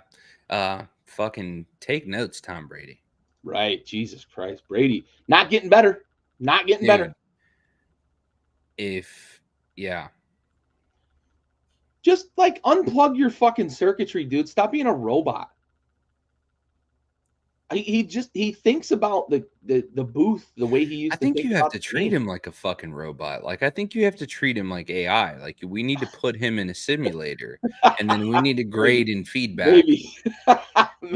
Fucking take notes, Tom Brady. Right. Jesus Christ. Brady. Not getting better. Not getting better. Just like unplug your fucking circuitry, dude. Stop being a robot. He thinks about the booth the way he used to. I think you have to treat him like a fucking robot. Like I think you have to treat him like AI. Like we need to put him in a simulator, and then we need to grade and feedback.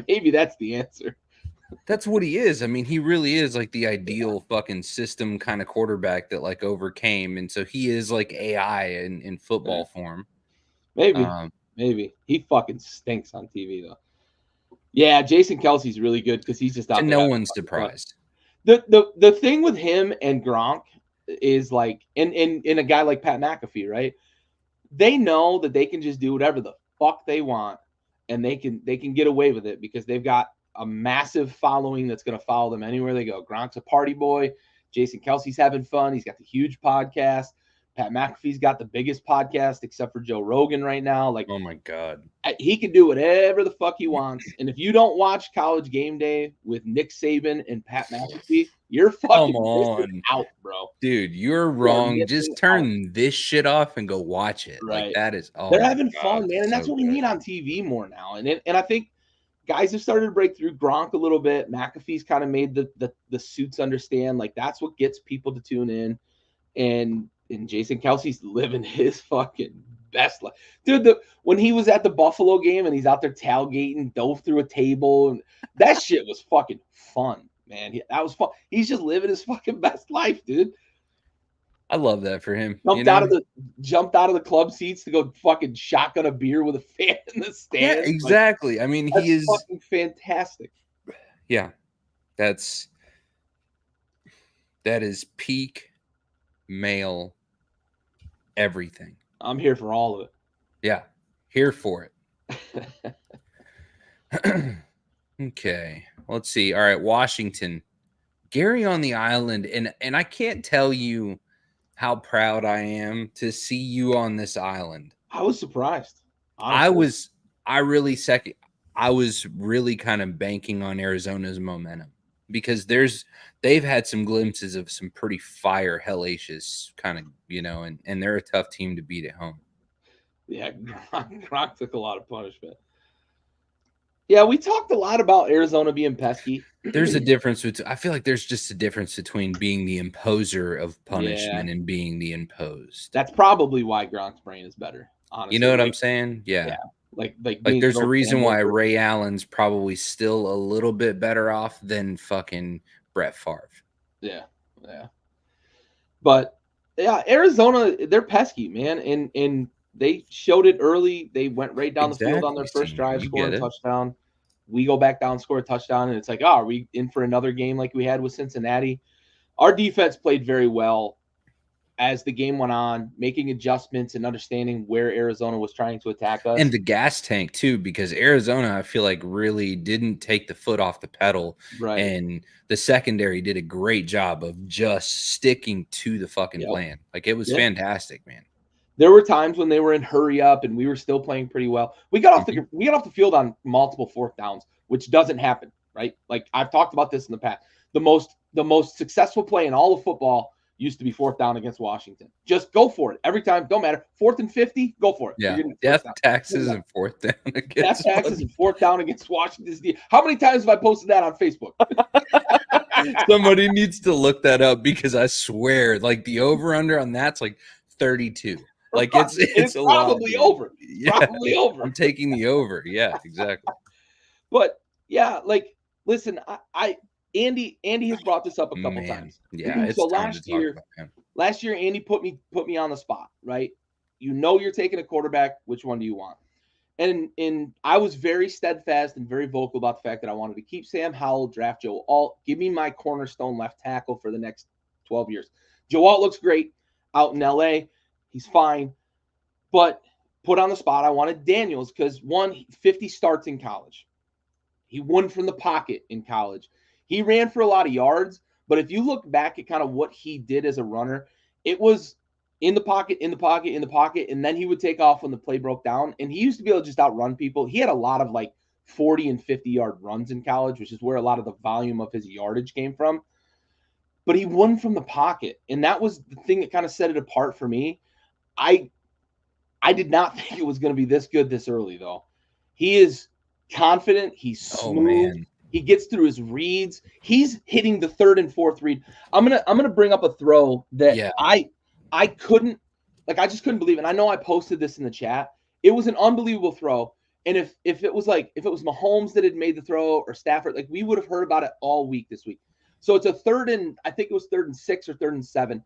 Maybe that's the answer. That's what he is. I mean, he really is like the ideal fucking system kind of quarterback that like overcame, and so he is like AI in football form. Maybe he fucking stinks on TV though. Yeah, Jason Kelsey's really good because he's just out there. No one's surprised. The thing with him and Gronk is like, and a guy like Pat McAfee, right? They know that they can just do whatever the fuck they want, and they can get away with it because they've got a massive following that's going to follow them anywhere they go. Gronk's a party boy. Jason Kelsey's having fun. He's got the huge podcast. Pat McAfee's got the biggest podcast except for Joe Rogan right now. Like, oh my God, he can do whatever the fuck he wants. And if you don't watch College Game Day with Nick Saban and Pat McAfee, you're fucking out, bro. Dude, you're wrong. Just turn this shit off and go watch it. Right. Like that is they're having fun, man. And that's what we need on TV more now. And I think guys have started to break through. Gronk a little bit. McAfee's kind of made the suits understand, like, that's what gets people to tune in. And Jason Kelsey's living his fucking best life. Dude, when he was at the Buffalo game and he's out there tailgating, dove through a table, and that shit was fucking fun, man. That was fun. He's just living his fucking best life, dude. I love that for him. Jumped out of the club seats to go fucking shotgun a beer with a fan in the stands. Yeah, exactly. Like, I mean, he is fucking fantastic. Yeah, that is peak male everything. I'm here for all of it. Yeah, here for it. Okay, let's see. All right, Washington, Gary on the island, and I can't tell you how proud I am to see you on this island. I was surprised. Honestly. I was really kind of banking on Arizona's momentum, because they've had some glimpses of some pretty fire hellacious kind of, and they're a tough team to beat at home. Yeah, Gronk took a lot of punishment. Yeah, we talked a lot about Arizona being pesky. There's a difference I feel like there's just a difference between being the imposer of punishment and being the imposed. That's probably why Gronk's brain is better, honestly. You know what I'm saying? Yeah. Like there's a reason why Ray Allen's probably still a little bit better off than fucking Brett Favre. Yeah. But yeah, Arizona, they're pesky, man, and they showed it early. They went right down the field on their first drive, scored a touchdown. We go back down, score a touchdown, and it's like, are we in for another game like we had with Cincinnati? Our defense played very well as the game went on, making adjustments and understanding where Arizona was trying to attack us. And the gas tank, too, because Arizona, I feel like, really didn't take the foot off the pedal. Right. And the secondary did a great job of just sticking to the fucking plan. Like, it was fantastic, man. There were times when they were in hurry up and we were still playing pretty well. We got off the field on multiple fourth downs, which doesn't happen, right? Like, I've talked about this in the past. The most successful play in all of football used to be fourth down against Washington. Just go for it every time. Don't matter. 4th and 50, go for it. Yeah. Death taxes and fourth down against fourth down against Washington. How many times have I posted that on Facebook? Somebody needs to look that up, because I swear, like, the over under on that's like 32. Like, it's probably over. Yeah. Probably over. I'm taking the over. Yeah, exactly. But yeah, like, listen, Andy has brought this up a couple times. Yeah. So last year, Andy put me on the spot, right? You're taking a quarterback. Which one do you want? And I was very steadfast and very vocal about the fact that I wanted to keep Sam Howell, draft Joe Alt, give me my cornerstone left tackle for the next 12 years. Joe Alt looks great out in LA. He's fine. But put on the spot, I wanted Daniels because 50 starts in college. He won from the pocket in college. He ran for a lot of yards, but if you look back at kind of what he did as a runner, it was in the pocket, and then he would take off when the play broke down. And he used to be able to just outrun people. He had a lot of like 40 and 50-yard runs in college, which is where a lot of the volume of his yardage came from. But he won from the pocket, and that was the thing that kind of set it apart for me. I did not think it was going to be this good this early, though. He is confident. He's smooth. He gets through his reads. He's hitting the third and fourth read. I'm gonna bring up a throw that I couldn't, like, I just couldn't believe it. And I know I posted this in the chat. It was an unbelievable throw. And if it was Mahomes that had made the throw or Stafford, like, we would have heard about it all week this week. So it's a I think it was 3rd and 6 or 3rd and 7.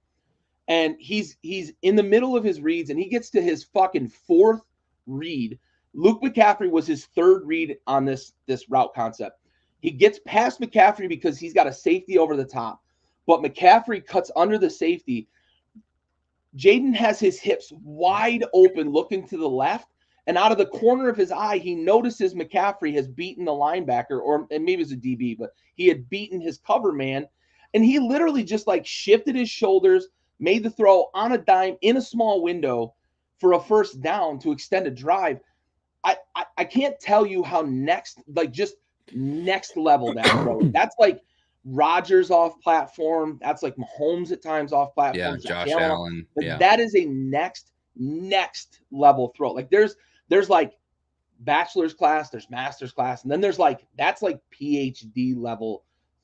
And he's in the middle of his reads, and he gets to his fucking 4th read. Luke McCaffrey was his 3rd read on this route concept. He gets past McCaffrey because he's got a safety over the top, but McCaffrey cuts under the safety. Jaden has his hips wide open looking to the left, and out of the corner of his eye, he notices McCaffrey has beaten the linebacker, and maybe it was a DB, but he had beaten his cover man, and he literally just like shifted his shoulders, made the throw on a dime in a small window for a first down to extend a drive. I can't tell you how next level that throw. That's like Rodgers off platform. That's like Mahomes at times off platform. Yeah, Josh Allen. That is a next level throw. Like there's like bachelor's class, there's master's class, and then there's like that's like PhD level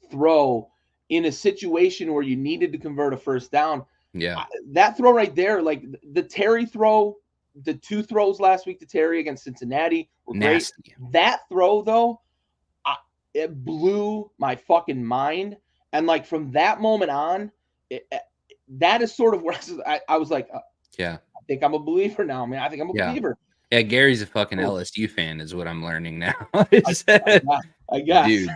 throw in a situation where you needed to convert a first down. Yeah. That throw right there, like the Terry throw, the 2 throws last week to Terry against Cincinnati were great. Nasty. That throw though, it blew my fucking mind. And like from that moment on, that is sort of where I was like, yeah, I think I'm a believer now, man. I think I'm a believer. Yeah, Gary's a fucking LSU fan, is what I'm learning now. I guess. Dude,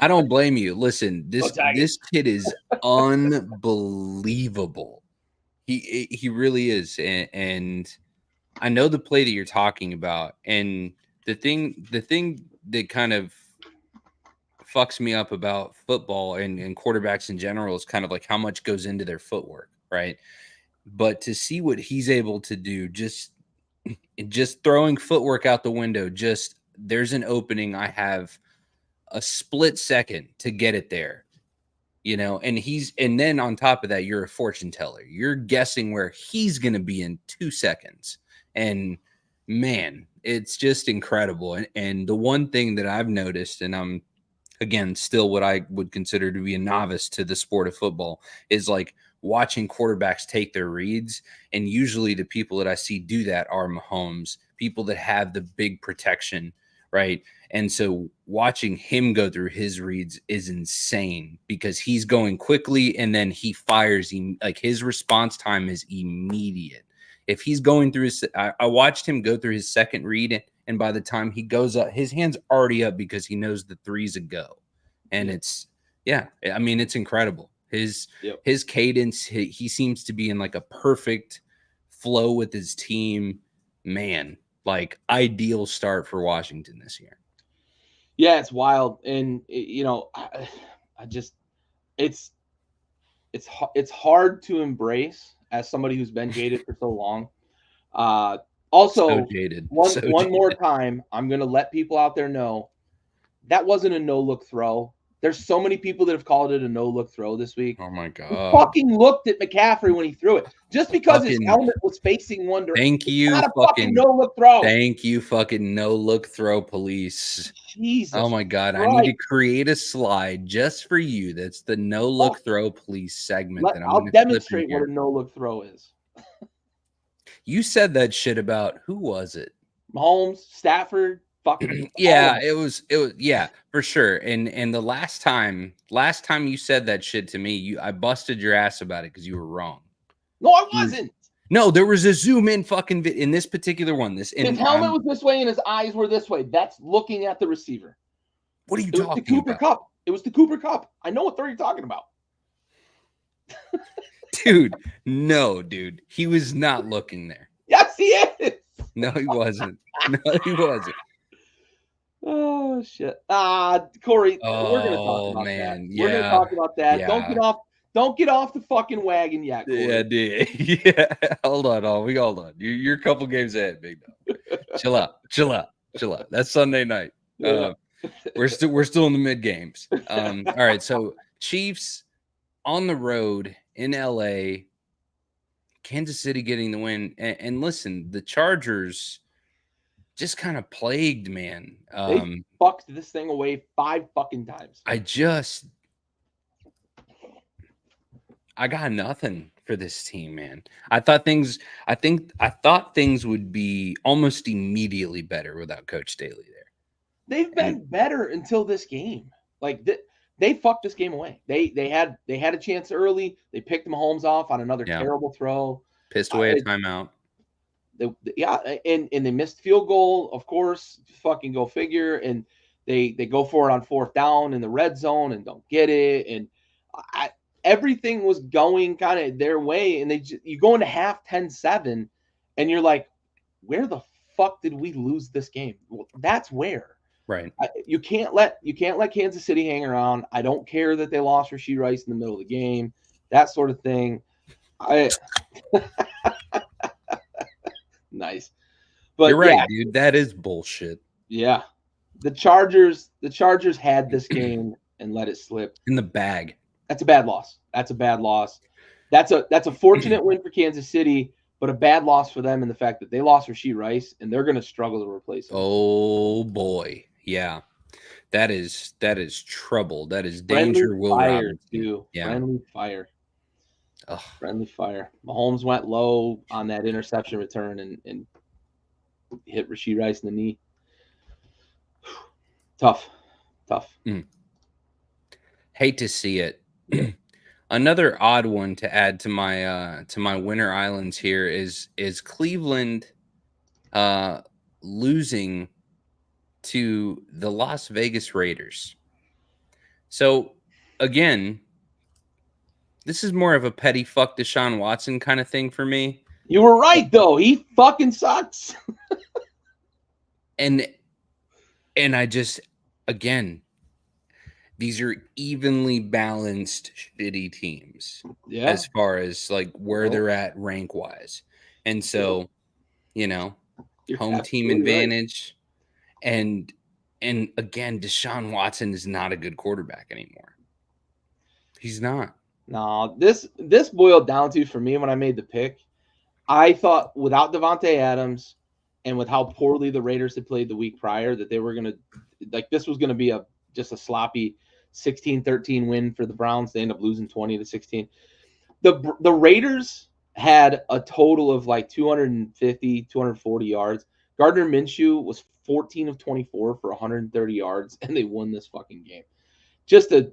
I don't blame you. Listen, this kid is unbelievable. He really is, and I know the play that you're talking about, and the thing that kind of fucks me up about football and quarterbacks in general is kind of like how much goes into their footwork, right? But to see what he's able to do, just throwing footwork out the window, just there's an opening, I have a split second to get it there, you know, and then on top of that, you're a fortune teller. You're guessing where he's going to be in 2 seconds. And man, it's just incredible. And the one thing that I've noticed, and I'm, again, still what I would consider to be a novice to the sport of football, is like watching quarterbacks take their reads. And usually the people that I see do that are Mahomes, people that have the big protection, right? And so watching him go through his reads is insane because he's going quickly and then he fires. Like his response time is immediate. If he's going through I watched him go through his second read, and by the time he goes up, his hand's already up because he knows the 3's a go. And it's incredible. His cadence, he seems to be in like a perfect flow with his team. Man, like ideal start for Washington this year. Yeah, it's wild. And you know, I just it's hard to embrace as somebody who's been jaded for so long. Also, so jaded. One more time, I'm going to let people out there know that wasn't a no-look throw. There's so many people that have called it a no-look throw this week. Oh, my God. He fucking looked at McCaffrey when he threw it. Just because his helmet was facing one direction. Thank you, not a fucking no-look throw. Thank you, fucking no-look throw police. Jesus. Oh, my God. Christ. I need to create a slide just for you. That's the no-look throw police segment. I'll demonstrate what a no-look throw is. You said that shit about, who was it? Mahomes, Stafford, fucking. Yeah, it was yeah, for sure. And the last time you said that shit to me, I busted your ass about it because you were wrong. No, I wasn't. No, there was a zoom in fucking in this particular one. His helmet was this way and his eyes were this way. That's looking at the receiver. What are you talking about? It was the Cooper Kupp. It was the Cooper Kupp. I know what throw you're talking about. Dude, no, dude. He was not looking there. Yes, he is. No, he wasn't. No, he wasn't. Oh, shit. Corey, we're going to talk about that. Yeah. We're going to talk about that. Yeah. Don't get off the fucking wagon yet, Corey. Yeah, dude. Yeah. Hold on. You're a couple games ahead, big dog. Chill out. That's Sunday night. Yeah. We're still in the mid games. All right, so Chiefs on the road in LA, Kansas City getting the win. And listen, the Chargers just kind of plagued, man. They fucked this thing away 5 fucking times. I got nothing for this team, man. I thought things would be almost immediately better without Coach Staley there. They've been better until this game. Like they fucked this game away. They had a chance early. They picked Mahomes off on another terrible throw. Pissed away a timeout. And they missed field goal, of course. Fucking go figure. And they go for it on 4th down in the red zone and don't get it. And everything was going kind of their way. And you go into half 10-7, and you're like, where the fuck did we lose this game? Well, that's where. Right. You can't let Kansas City hang around. I don't care that they lost Rashee Rice in the middle of the game, that sort of thing. Nice. But you're right, dude. That is bullshit. Yeah. The Chargers had this game and let it slip. In the bag. That's a bad loss. That's a fortunate win for Kansas City, but a bad loss for them in the fact that they lost Rashee Rice, and they're going to struggle to replace him. Oh boy, yeah, that is trouble. That is Friendly danger. Will fire, Robinson, too. yeah. Friendly fire. Ugh. Friendly fire. Mahomes went low on that interception return and hit Rashee Rice in the knee. Tough. Hate to see it. Another odd one to add to my Winter Islands here is Cleveland losing to the Las Vegas Raiders. So again, this is more of a petty fuck Deshaun Watson kind of thing for me. You were right, though. He fucking sucks. And I just, again, these are evenly balanced shitty teams as far as like where they're at rank wise. And so, you know, You're home team absolutely right. advantage. And again, Deshaun Watson is not a good quarterback anymore. He's not. No, this boiled down to, for me, when I made the pick, I thought without Devontae Adams and with how poorly the Raiders had played the week prior, that they were going to, like, this was going to be just a sloppy 16-13 win for the Browns. They end up losing 20-16. The Raiders had a total of like 250, 240 yards. Gardner Minshew was 14 of 24 for 130 yards, and they won this fucking game. Just a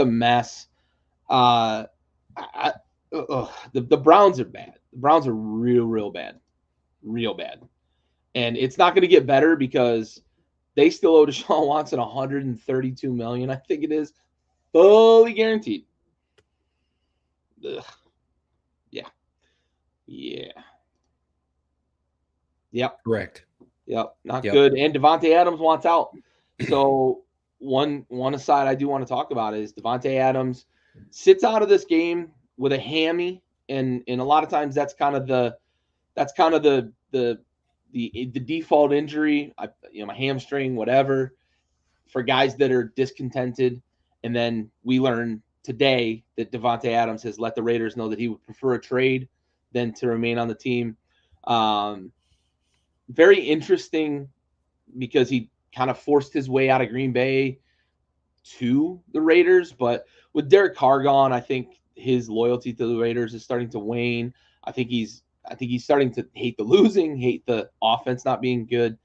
mess. The Browns are bad. The Browns are real bad. And it's not going to get better because they still owe Deshaun Watson $132 million, I think it is, fully guaranteed. Ugh. Yeah. Yep. Correct. Yep. Not good. And Devontae Adams wants out. So one aside I do want to talk about is Devontae Adams sits out of this game with a hammy, and a lot of times that's kind of the default injury. My hamstring, whatever, for guys that are discontented. And then we learn today that Devontae Adams has let the Raiders know that he would prefer a trade than to remain on the team. Very interesting because he kind of forced his way out of Green Bay to the Raiders, but with Derek Carr gone, I think his loyalty to the Raiders is starting to wane. I think he's starting to hate the losing, hate the offense not being good.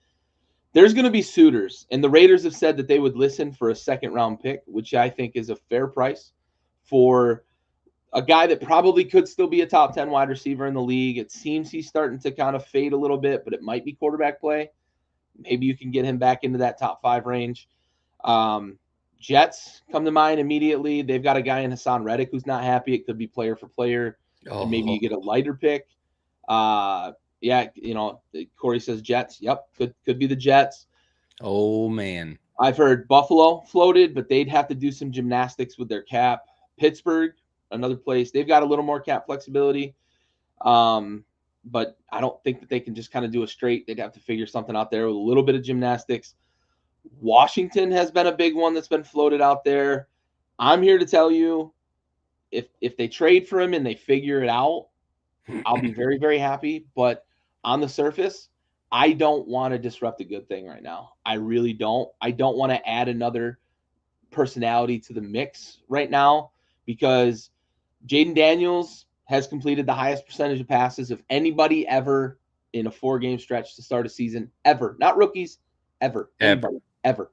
There's going to be suitors, and the Raiders have said that they would listen for a second-round pick, which I think is a fair price for a guy that probably could still be a top 10 wide receiver in the league. It seems he's starting to kind of fade a little bit, but it might be quarterback play. Maybe you can get him back into that top 5 range. Jets come to mind immediately. They've got a guy in Hassan Reddick who's not happy. It could be player for player, and maybe you get a lighter pick. Corey says Jets. Yep, could be the Jets. Oh, man. I've heard Buffalo floated, but they'd have to do some gymnastics with their cap. Pittsburgh, another place. They've got a little more cap flexibility. But I don't think that they can just kind of do a straight. They'd have to figure something out there with a little bit of gymnastics. Washington has been a big one that's been floated out there. I'm here to tell you, if they trade for him and they figure it out, I'll be very, very happy. But on the surface, I don't want to disrupt a good thing right now. I really don't. I don't want to add another personality to the mix right now because Jaden Daniels has completed the highest percentage of passes of anybody ever in a 4-game stretch to start a season, ever. Not rookies, ever. Anybody, ever.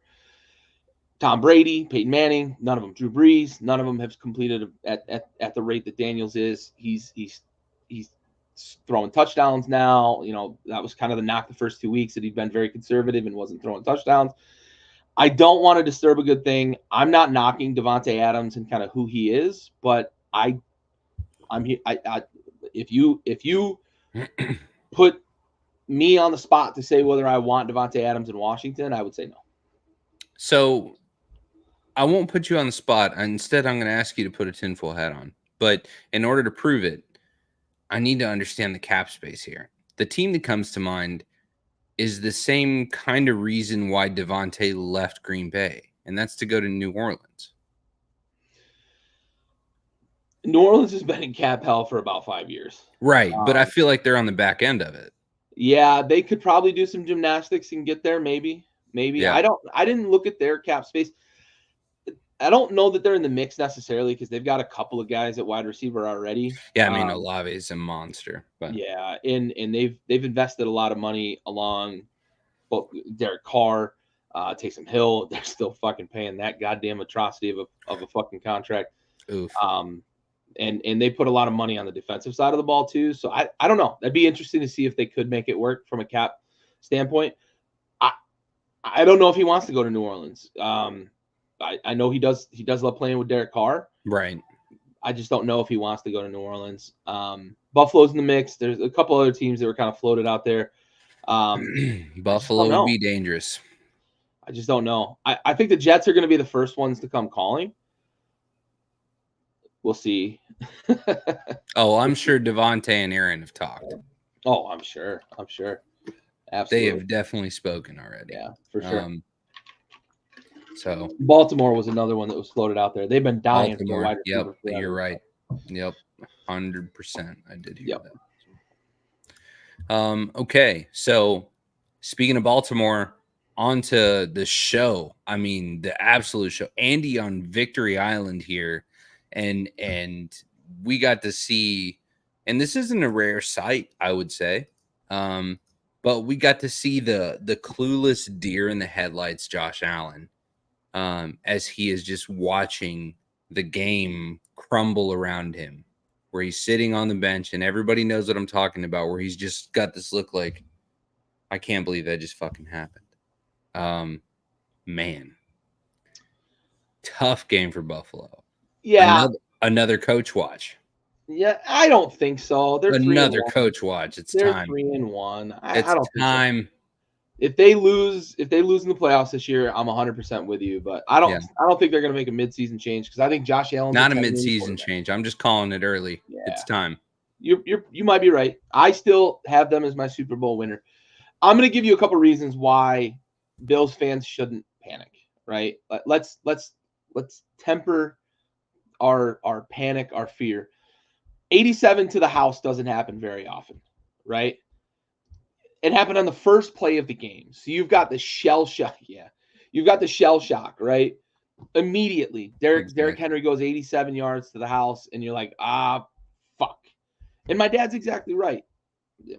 Tom Brady, Peyton Manning, none of them. Drew Brees, none of them have completed at the rate that Daniels is. He's throwing touchdowns now. That was kind of the knock the first 2 weeks, that he'd been very conservative and wasn't throwing touchdowns. I don't want to disturb a good thing. I'm not knocking Devontae Adams and kind of who he is, but I'm here. If you put me on the spot to say whether I want Devontae Adams in Washington, I would say no. So I won't put you on the spot. Instead, I'm going to ask you to put a tinfoil hat on. But in order to prove it, I need to understand the cap space here. The team that comes to mind is the same kind of reason why Devontae left Green Bay, and that's to go to New Orleans. New Orleans has been in cap hell for about 5 years. Right, but I feel like they're on the back end of it. Yeah, they could probably do some gymnastics and get there. Maybe. Yeah. I didn't look at their cap space. I don't know that they're in the mix necessarily because they've got a couple of guys at wide receiver already. Yeah, I mean, Olave is a monster, but Yeah, and they've invested a lot of money along both Derek Carr, Taysom Hill. They're still fucking paying that goddamn atrocity of a fucking contract. oof. And they put a lot of money on the defensive side of the ball too. So I don't know. That'd be interesting to see if they could make it work from a cap standpoint. I don't know if he wants to go to New Orleans. I know he does love playing with Derek Carr. Right. I just don't know if he wants to go to New Orleans. Buffalo's in the mix. There's a couple other teams that were kind of floated out there. Buffalo would be dangerous. I just don't know. I think the Jets are going to be the first ones to come calling. We'll see. Oh, I'm sure Devontae and Aaron have talked. Oh, I'm sure. Absolutely. They have definitely spoken already. Yeah, for sure. So Baltimore was another one that was floated out there. They've been dying for wide receiver. Yep, you're right. Yep, 100%. I did hear that. Okay, so speaking of Baltimore, on to the show. I mean, the absolute show. Andy on Victory Island here, and we got to see, and this isn't a rare sight, I would say. But we got to see the clueless deer in the headlights, Josh Allen, as he is just watching the game crumble around him, where he's sitting on the bench and everybody knows what I'm talking about, where he's just got this look like, I can't believe that just fucking happened. Man, tough game for Buffalo. Yeah. Another coach watch. Yeah, I don't think so. They're another coach watch. They're time. 3-1. I don't time. Think so. If they lose in the playoffs this year, I'm 100% with you. But I don't think they're going to make a midseason change because I think Josh Allen not a midseason change. I'm just calling it early. Yeah. It's time. You might be right. I still have them as my Super Bowl winner. I'm going to give you a couple reasons why Bills fans shouldn't panic. Right? Let's temper our panic, our fear. 87 to the house doesn't happen very often, right? It happened on the first play of the game. So you've got the shell shock. Yeah. You've got the shell shock, right? Immediately. Derrick Henry goes 87 yards to the house, and you're like, fuck. And my dad's exactly right.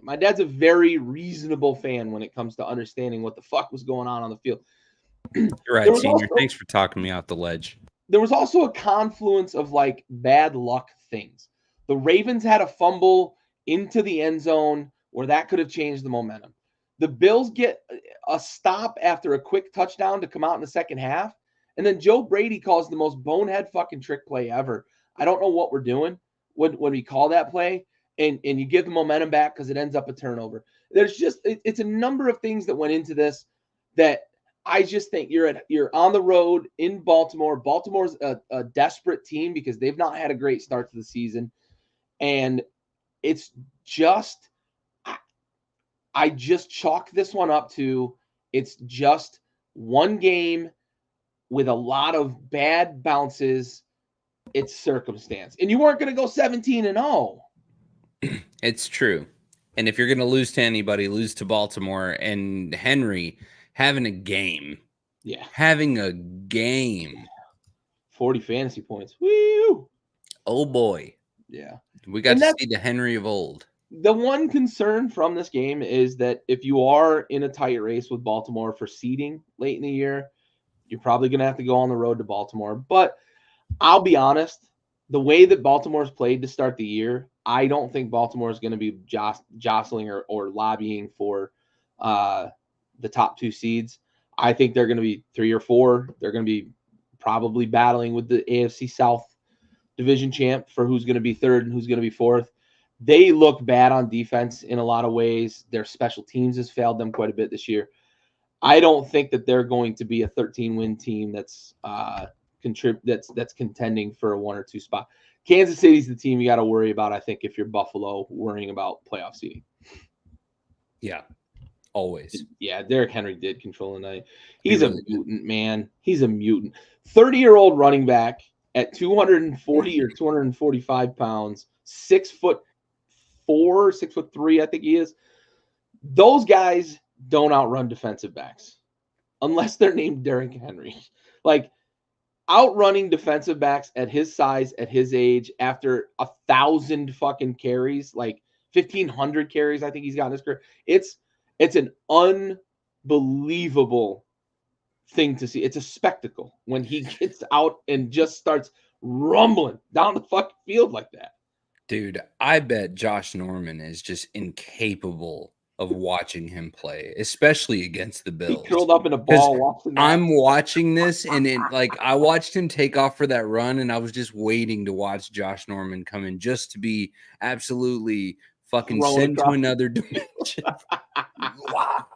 My dad's a very reasonable fan when it comes to understanding what the fuck was going on the field. You're right, Senior. Thanks for talking me out the ledge. There was also a confluence of like bad luck things. The Ravens had a fumble into the end zone where that could have changed the momentum. The Bills get a stop after a quick touchdown to come out in the second half. And then Joe Brady calls the most bonehead fucking trick play ever. I don't know what we're doing when we call that play. And you give the momentum back because it ends up a turnover. There's just it's a number of things that went into this that I just think you're on the road in Baltimore. Baltimore's a desperate team because they've not had a great start to the season. And it's just, I just chalk this one up to, it's just one game with a lot of bad bounces. It's circumstance. And you weren't going to go 17-0. It's true. And if you're going to lose to anybody, lose to Baltimore. And Henry having a game. Yeah. Having a game. 40 fantasy points. Woo! Oh, boy. Yeah. We got to see the Henry of old. The one concern from this game is that if you are in a tight race with Baltimore for seeding late in the year, you're probably going to have to go on the road to Baltimore. But I'll be honest, the way that Baltimore's played to start the year, I don't think Baltimore is going to be jostling or lobbying for the top two seeds. I think they're going to be 3 or 4. They're going to be probably battling with the AFC South division champ for who's going to be third and who's going to be fourth. They look bad on defense in a lot of ways. Their special teams has failed them quite a bit this year. I don't think that they're going to be a 13-win team that's contending for a 1 or 2 spot. Kansas City's the team you got to worry about, I think, if you're Buffalo, worrying about playoff seeding. Yeah, always. Yeah, Derrick Henry did control the night. He's a mutant, man. He's a mutant. 30-year-old running back at 240 or 245 pounds, 6'4", 6'3", I think he is. Those guys don't outrun defensive backs unless they're named Derrick Henry. Like, outrunning defensive backs at his size, at his age, after 1,000 fucking carries, like 1,500 carries, I think he's got in his career. It's an unbelievable thing to see. It's a spectacle when he gets out and just starts rumbling down the fucking field like that. Dude, I bet Josh Norman is just incapable of watching him play, especially against the Bills. He curled up in a ball watching that. I'm watching this, and I watched him take off for that run, and I was just waiting to watch Josh Norman come in just to be absolutely fucking sent to another dimension. Wow.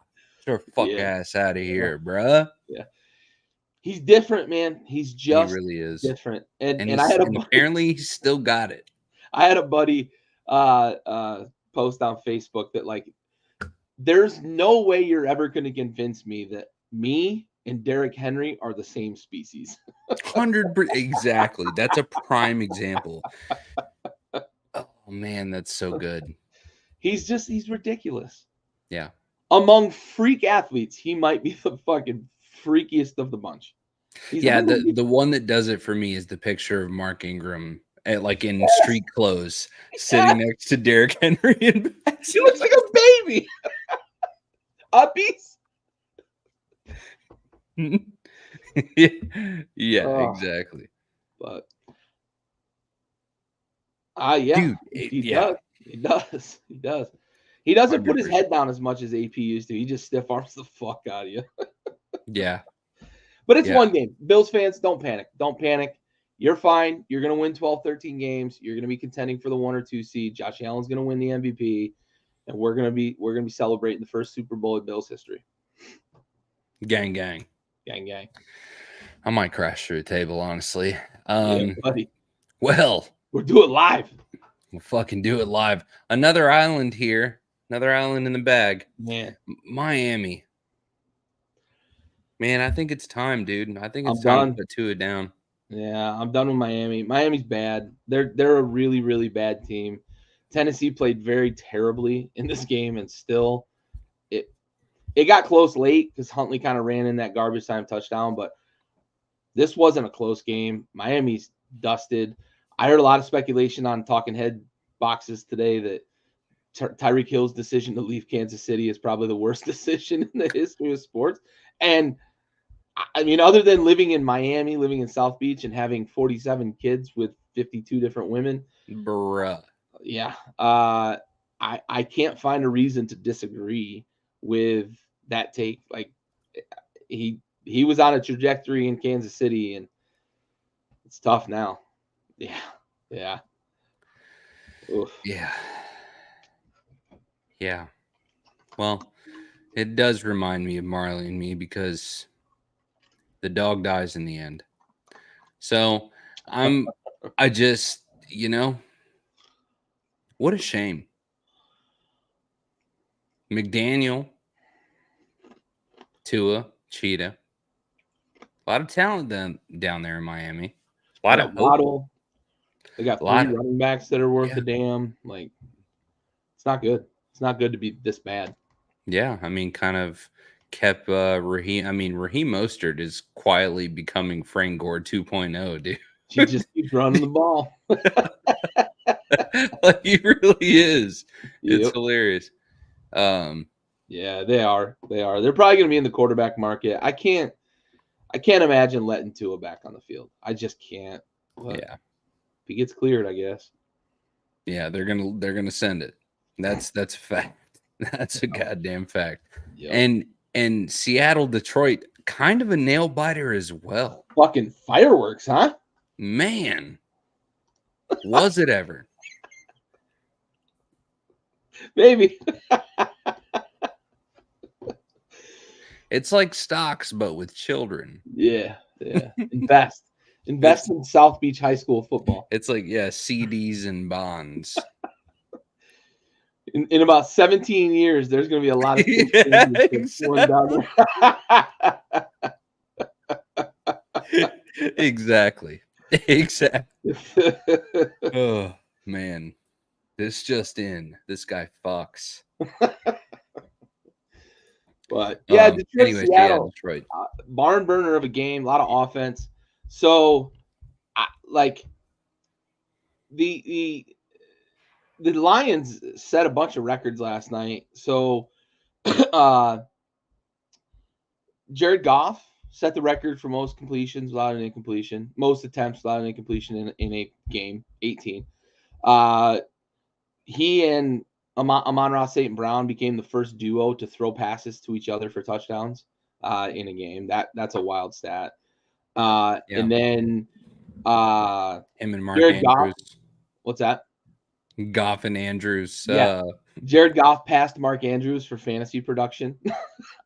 Get your fuck ass out of here, bruh. Yeah. He's different, man. He's just he really is different. And I had apparently he's still got it. I had a buddy post on Facebook that, like, there's no way you're ever going to convince me that me and Derrick Henry are the same species. 100%. Exactly. That's a prime example. Oh, man, that's so good. He's ridiculous. Yeah. Among freak athletes, he might be the fucking freakiest of the bunch. The one that does it for me is the picture of Mark Ingram in street clothes sitting next to Derrick Henry. He looks like a baby. A beast. Exactly. But yeah, dude, he does. He doesn't 100%. Put his head down as much as AP used to. He just stiff arms the fuck out of you. Yeah. But it's one game. Bills fans, don't panic. Don't panic. You're fine. You're going to win 12, 13 games. You're going to be contending for the 1 or 2 seed. Josh Allen's going to win the MVP, and we're going to be celebrating the first Super Bowl in Bills history. Gang, gang. Gang, gang. I might crash through a table, honestly. Yeah, buddy. Well, we'll do it live. We'll fucking do it live. Another island here. Another island in the bag. Man. Miami. Man, I think it's time, dude. I think it's time to put Tua down. Yeah, I'm done with Miami. Miami's bad. They're a really, really bad team. Tennessee played very terribly in this game, and still it got close late because Huntley kind of ran in that garbage time touchdown, but this wasn't a close game. Miami's dusted. I heard a lot of speculation on talking head boxes today that Tyreek Hill's decision to leave Kansas City is probably the worst decision in the history of sports. And I mean, other than living in Miami, living in South Beach, and having 47 kids with 52 different women, bruh. Yeah, I can't find a reason to disagree with that take. Like, he was on a trajectory in Kansas City, and it's tough now. Yeah. Oof. Yeah. Well, it does remind me of Marley and Me because the dog dies in the end. So I just, what a shame. McDaniel, Tua, Cheetah. A lot of talent down there in Miami. A lot of Waddle. They got 3 running backs that are worth a damn. Like, it's not good. It's not good to be this bad. Yeah, I mean, kind of kept Raheem. I mean, Raheem Mostert is quietly becoming Frank Gore 2.0, dude. She just keeps running the ball. Like, he really is. Yep. It's hilarious. Yeah, they are. They're probably going to be in the quarterback market. I can't imagine letting Tua back on the field. I just can't. But if he gets cleared, I guess. Yeah, they're gonna send it. That's a fact. That's a goddamn fact. Yep. And Seattle, Detroit, kind of a nail biter as well. Fucking fireworks, huh? Man, was it ever? Maybe. It's like stocks, but with children. Yeah. Invest in South Beach High School football. It's like, CDs and bonds. In about 17 years, there's going to be a lot of exactly. Down there. Exactly. Exactly. Oh man, this just in. This guy fucks. But yeah, Detroit, Anyways, so yeah, Seattle, Detroit. barn burner of a game, a lot of offense. So, like the the Lions set a bunch of records last night. So, uh, Jared Goff set the record for most completions without an incompletion, most attempts without an incompletion in a game, 18. Uh, he and Amon-Ra St. Brown became the first duo to throw passes to each other for touchdowns in a game. That's a wild stat. Yeah. And then Him and Mark Jared Goff. Andrews. What's that? Goff and Andrews. Yeah. Jared Goff passed Mark Andrews for fantasy production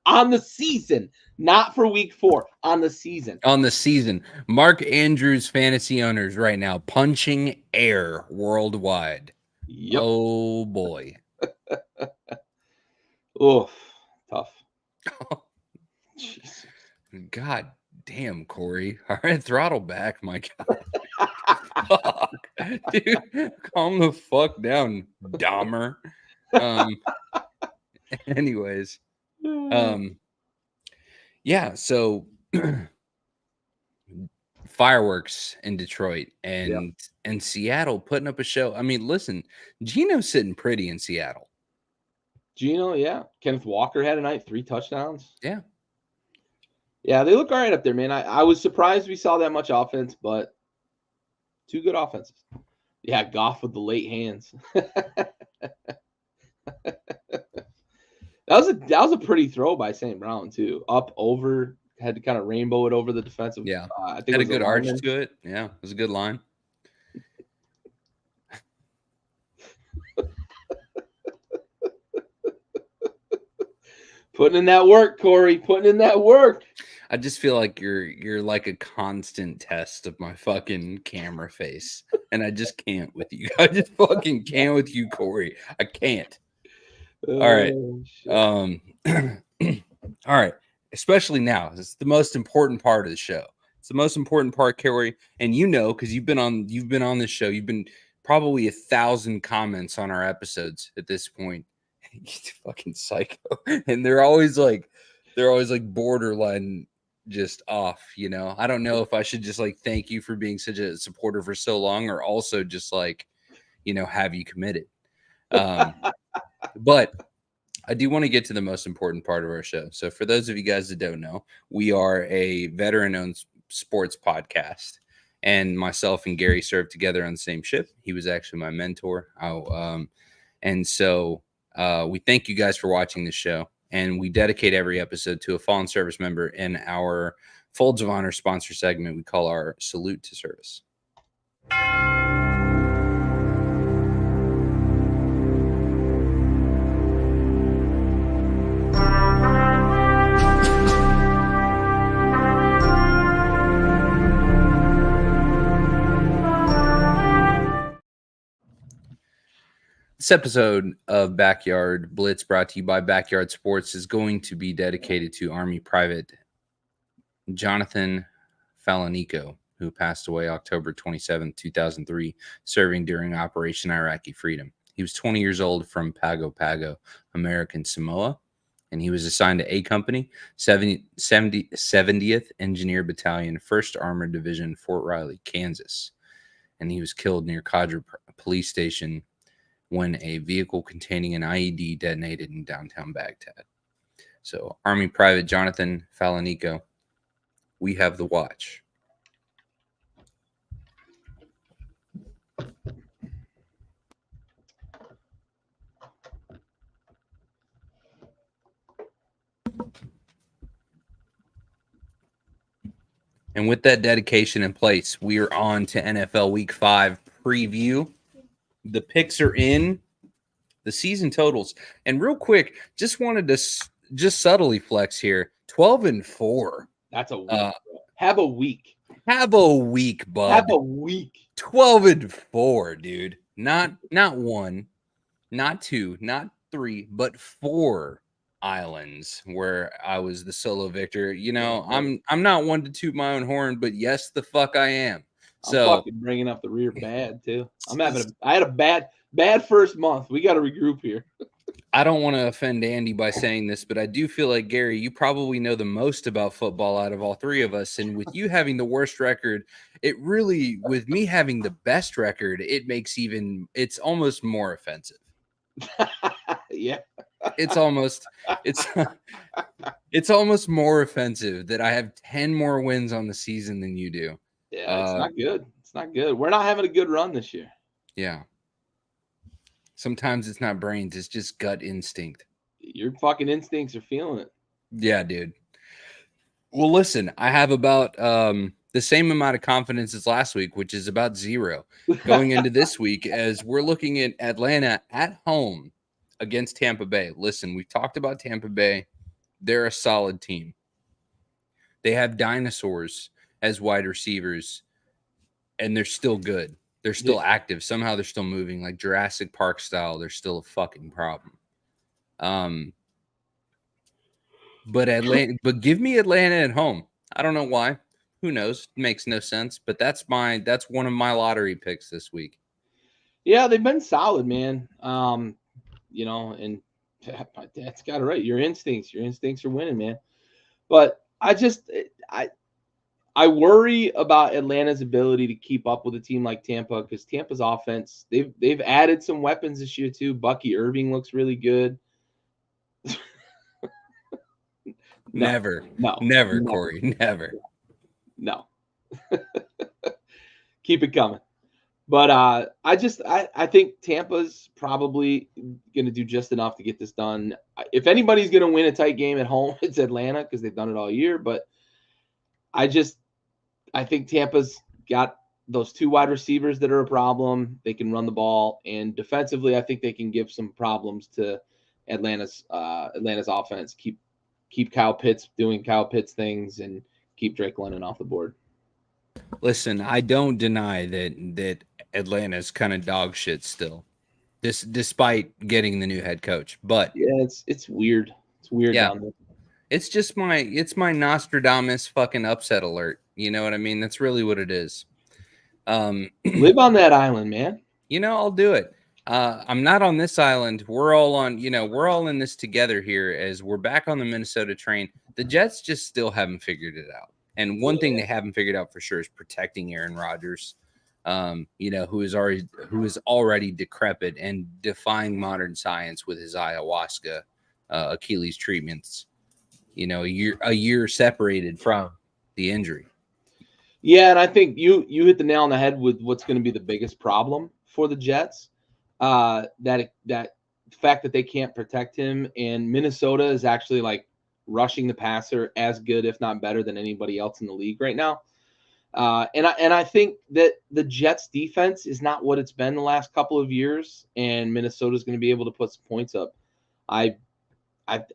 on the season, not for week 4, on the season. On the season. Mark Andrews fantasy owners right now punching air worldwide. Yep. Oh boy. Oof. Tough. Jesus. God damn, Corey. All right, throttle back, my God. Fuck. Dude, calm the fuck down, Dahmer. Anyways. Yeah, so fireworks in Detroit and Seattle putting up a show. I mean, listen, Geno's sitting pretty in Seattle. Geno, yeah. Kenneth Walker had a night, 3 touchdowns. Yeah. Yeah, they look all right up there, man. I was surprised we saw that much offense, but 2 good offenses. Yeah, Goff with the late hands. That was a pretty throw by St. Brown too. Up over, had to kind of rainbow it over the defensive. Yeah, I think had it a was good arch to it. Yeah, it was a good line. Putting in that work, Corey. Putting in that work. I just feel like you're like a constant test of my fucking camera face, and I just can't with you. I just fucking can't with you, Corey. I can't. All right. All right. Especially now, it's the most important part of the show. It's the most important part, Corey, and you know because you've been on this show. You've been probably 1,000 comments on our episodes at this point. You fucking psycho, and they're always like borderline just off. You know, I don't know if I should just like thank you for being such a supporter for so long, or also just like, you know, have you committed. But I do want to get to the most important part of our show. So for those of you guys that don't know, we are a veteran-owned sports podcast, and myself and Gary served together on the same ship. He was actually my mentor. And so we thank you guys for watching the show, and we dedicate every episode to a fallen service member in our Folds of Honor sponsor segment we call our Salute to Service. This episode of Backyard Blitz, brought to you by Backyard Sports, is going to be dedicated to Army Private Jonathan Falanico, who passed away October 27, 2003, serving during Operation Iraqi Freedom. He was 20 years old from Pago Pago, American Samoa, and he was assigned to A Company, 70th Engineer Battalion, 1st Armored Division, Fort Riley, Kansas. And he was killed near Qadra Police Station when a vehicle containing an IED detonated in downtown Baghdad. So, Army Private Jonathan Falanico, we have the watch. And with that dedication in place, we are on to NFL Week 5 preview. The picks are in, the season totals. And real quick, just wanted to just subtly flex here. 12-4. That's a week. Have a week. Have a week, bud. Have a week. 12-4, dude. Not 1, not 2, not 3, but 4 islands where I was the solo victor. You know, I'm not one to toot my own horn, but yes, the fuck I am. I'm So fucking bringing up the rear bad too. I had a bad first month. We got to regroup here. I don't want to offend Andy by saying this, but I do feel like, Gary, you probably know the most about football out of all three of us. And with you having the worst record, it really, with me having the best record, it's almost more offensive. Yeah. It's almost more offensive that I have 10 more wins on the season than you do. Yeah, it's not good. It's not good. We're not having a good run this year. Yeah. Sometimes it's not brains, it's just gut instinct. Your fucking instincts are feeling it. Yeah, dude. Well, listen, I have about the same amount of confidence as last week, which is about 0 going into this week, as we're looking at Atlanta at home against Tampa Bay. Listen, we've talked about Tampa Bay. They're a solid team. They have dinosaurs as wide receivers, and they're still good. They're still active. Somehow they're still moving, like Jurassic Park style. They're still a fucking problem. But give me Atlanta at home. I don't know why. Who knows? Makes no sense. But that's one of my lottery picks this week. Yeah, they've been solid, man. And that's got it right. Your instincts are winning, man. But I worry about Atlanta's ability to keep up with a team like Tampa, because Tampa's offense, they've added some weapons this year too. Bucky Irving looks really good. Never, Corey, never. No. Keep it coming. But I think Tampa's probably going to do just enough to get this done. If anybody's going to win a tight game at home, it's Atlanta, because they've done it all year. But I think Tampa's got those two wide receivers that are a problem. They can run the ball, and defensively, I think they can give some problems to Atlanta's offense. Keep Kyle Pitts doing Kyle Pitts things, and keep Drake London off the board. Listen, I don't deny that Atlanta's kind of dog shit still, despite getting the new head coach. But yeah, it's weird. It's weird. Yeah, down there. it's my Nostradamus fucking upset alert. You know what I mean? That's really what it is. Live on that island, man. I'll do it. I'm not on this island. We're all in this together here, as we're back on the Minnesota train. The Jets just still haven't figured it out. And one thing they haven't figured out for sure is protecting Aaron Rodgers, who is already decrepit and defying modern science with his ayahuasca Achilles treatments. A year separated from the injury. Yeah, and I think you hit the nail on the head with what's going to be the biggest problem for the Jets. That fact that they can't protect him, and Minnesota is actually like rushing the passer as good, if not better, than anybody else in the league right now. And I think that the Jets defense is not what it's been the last couple of years, and Minnesota is going to be able to put some points up.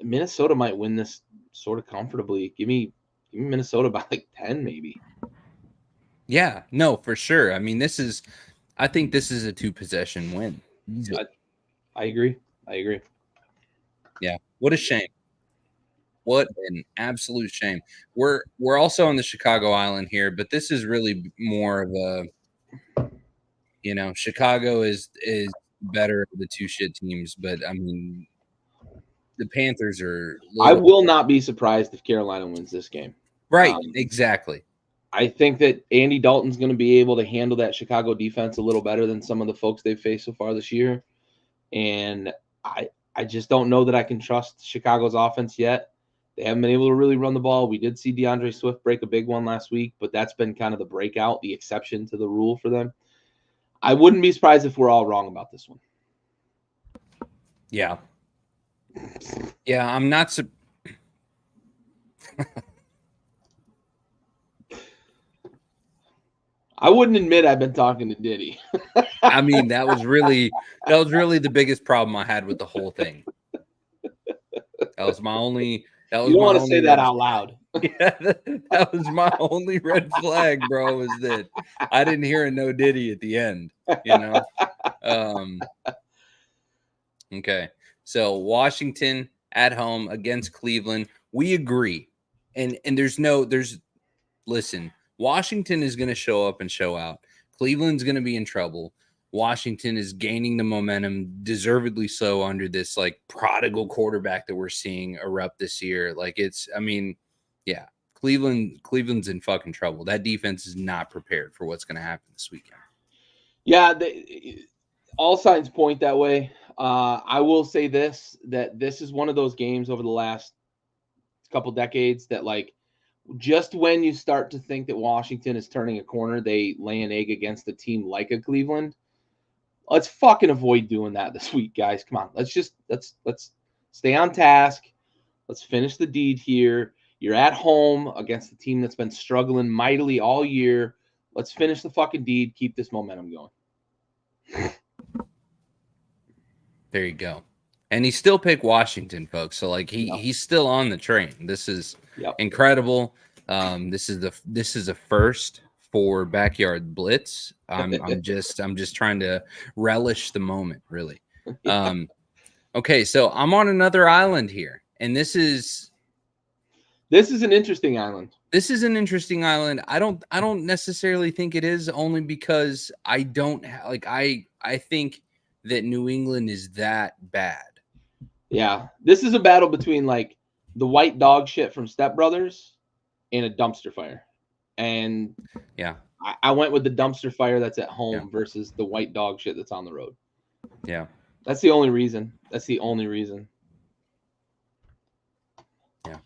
Minnesota might win this sort of comfortably. Give me Minnesota by like 10 maybe. Yeah, no, for sure. I mean, I think this is a 2-possession win. I agree. Yeah. What a shame. What an absolute shame. We're also on the Chicago Island here, but this is really more of a, Chicago is better of the two shit teams, but I mean, the Panthers are. I will not be surprised if Carolina wins this game. Right, exactly. I think that Andy Dalton's going to be able to handle that Chicago defense a little better than some of the folks they've faced so far this year. And I just don't know that I can trust Chicago's offense yet. They haven't been able to really run the ball. We did see DeAndre Swift break a big one last week, but that's been kind of the breakout, the exception to the rule for them. I wouldn't be surprised if we're all wrong about this one. Yeah. Yeah, I'm not I wouldn't admit I've been talking to Diddy. I mean, that was really the biggest problem I had with the whole thing. That was my only. You don't want to say that out loud. Yeah, that was my only red flag, bro. Was that I didn't hear a no Diddy at the end. Okay, so Washington at home against Cleveland. We agree, and listen. Washington is going to show up and show out. Cleveland's going to be in trouble. Washington is gaining the momentum, deservedly so, under this like prodigal quarterback that we're seeing erupt this year. Like yeah, Cleveland's in fucking trouble. That defense is not prepared for what's going to happen this weekend. Yeah, all signs point that way. I will say that this is one of those games over the last couple decades that, like, just when you start to think that Washington is turning a corner, they lay an egg against a team like a Cleveland. Let's fucking avoid doing that this week, guys. Come on. Let's stay on task. Let's finish the deed here. You're at home against a team that's been struggling mightily all year. Let's finish the fucking deed. Keep this momentum going. There you go. And he still picked Washington, folks. So like he's still on the train. This is incredible. This is a first for Backyard Blitz. I'm just trying to relish the moment, really. Okay, so I'm on another island here, and this is an interesting island. This is an interesting island. I don't necessarily think it is, only because I don't I think that New England is that bad. Yeah, this is a battle between like the white dog shit from Step Brothers and a dumpster fire. And yeah, I went with the dumpster fire that's at home versus the white dog shit that's on the road. Yeah. That's the only reason. Yeah.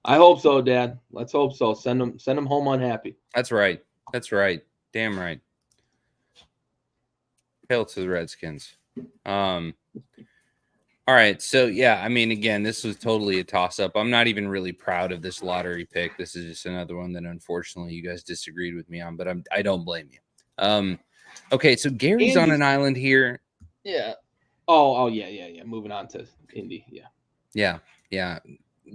I hope so, Dad. Let's hope so. Send them home unhappy. That's right. Damn right. Hail to the Redskins. All right, so yeah, I mean, again, this was totally a toss-up. I'm not even really proud of this lottery pick. This is just another one that unfortunately you guys disagreed with me on, but I don't blame you. Okay, so Gary's on an island here. Yeah. Oh yeah. Moving on to Indy. Yeah.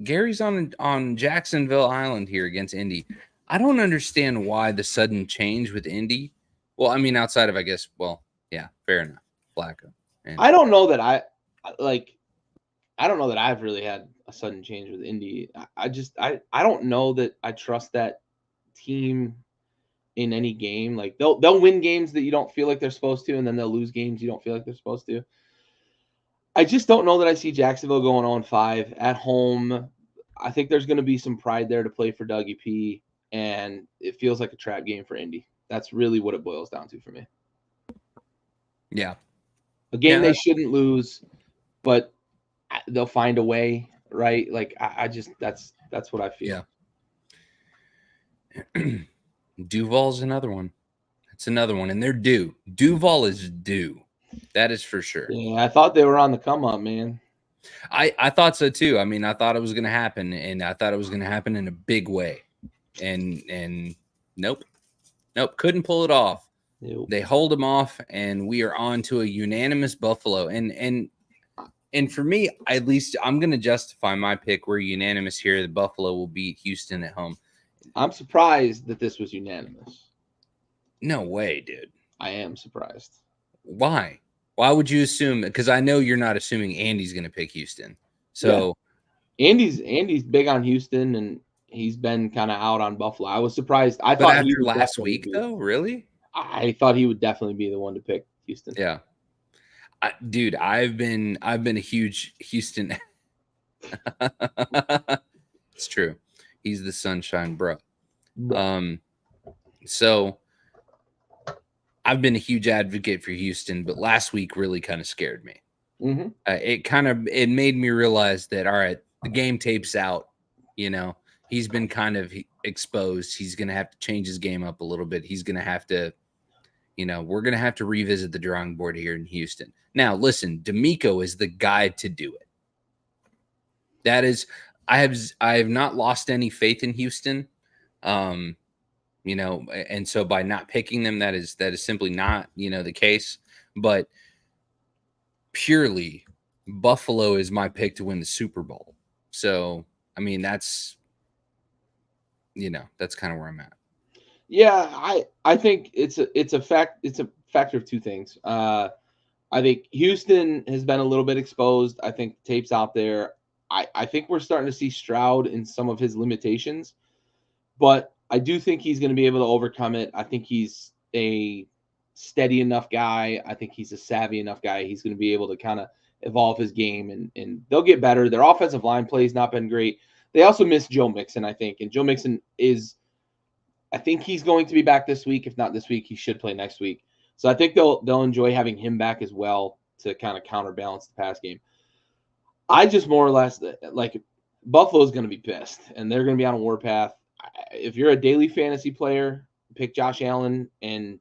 Gary's on Jacksonville Island here against Indy. I don't understand why the sudden change with Indy. Well, I mean, outside of, I guess, yeah, fair enough. Flacco. I don't know that I don't know that I've really had a sudden change with Indy. I don't know that I trust that team in any game. Like they'll win games that you don't feel like they're supposed to, and then they'll lose games you don't feel like they're supposed to. I just don't know that I see Jacksonville going on 5 at home. I think there's going to be some pride there to play for Dougie P, and it feels like a trap game for Indy. That's really what it boils down to for me. Yeah. A game they shouldn't lose, but they'll find a way, right? Like I just that's what I feel. Yeah. Duval's another one. That's another one, and they're due. Duval is due. That is for sure. Yeah, I thought they were on the come up, man. I thought so too. I mean, I thought it was going to happen, and I thought it was going to happen in a big way. And nope, couldn't pull it off. Nope. They hold him off, and we are on to a unanimous Buffalo. And for me, at least, I'm going to justify my pick. We're unanimous here. The Buffalo will beat Houston at home. I'm surprised that this was unanimous. No way, dude. I am surprised. Why? Why would you assume? Because I know you're not assuming Andy's going to pick Houston. So Andy's big on Houston, and he's been kind of out on Buffalo. I was surprised. I thought after last week, though, really? I thought he would definitely be the one to pick Houston. Yeah, dude, I've been a huge Houston. It's true. He's the sunshine bro. So I've been a huge advocate for Houston, but last week really kind of scared me. Mm-hmm. It made me realize that, all right, the game tape's out. You know, he's been kind of exposed. He's going to have to change his game up a little bit. He's going to have to, we're going to have to revisit the drawing board here in Houston. Now, listen, D'Amico is the guy to do it. That is, I have not lost any faith in Houston. And so by not picking them, that is simply not, the case. But purely, Buffalo is my pick to win the Super Bowl. So, I mean, that's kind of where I'm at. Yeah, I think it's a factor of two things. I think Houston has been a little bit exposed. I think the tape's out there. I think we're starting to see Stroud in some of his limitations, but I do think he's going to be able to overcome it. I think he's a steady enough guy. I think he's a savvy enough guy. He's going to be able to kind of evolve his game, and they'll get better. Their offensive line play has not been great. They also missed Joe Mixon, I think, and Joe Mixon is, I think he's going to be back this week. If not this week, he should play next week. So I think they'll enjoy having him back as well to kind of counterbalance the pass game. I just more or less like Buffalo's going to be pissed, and they're going to be on a warpath. If you're a daily fantasy player, pick Josh Allen and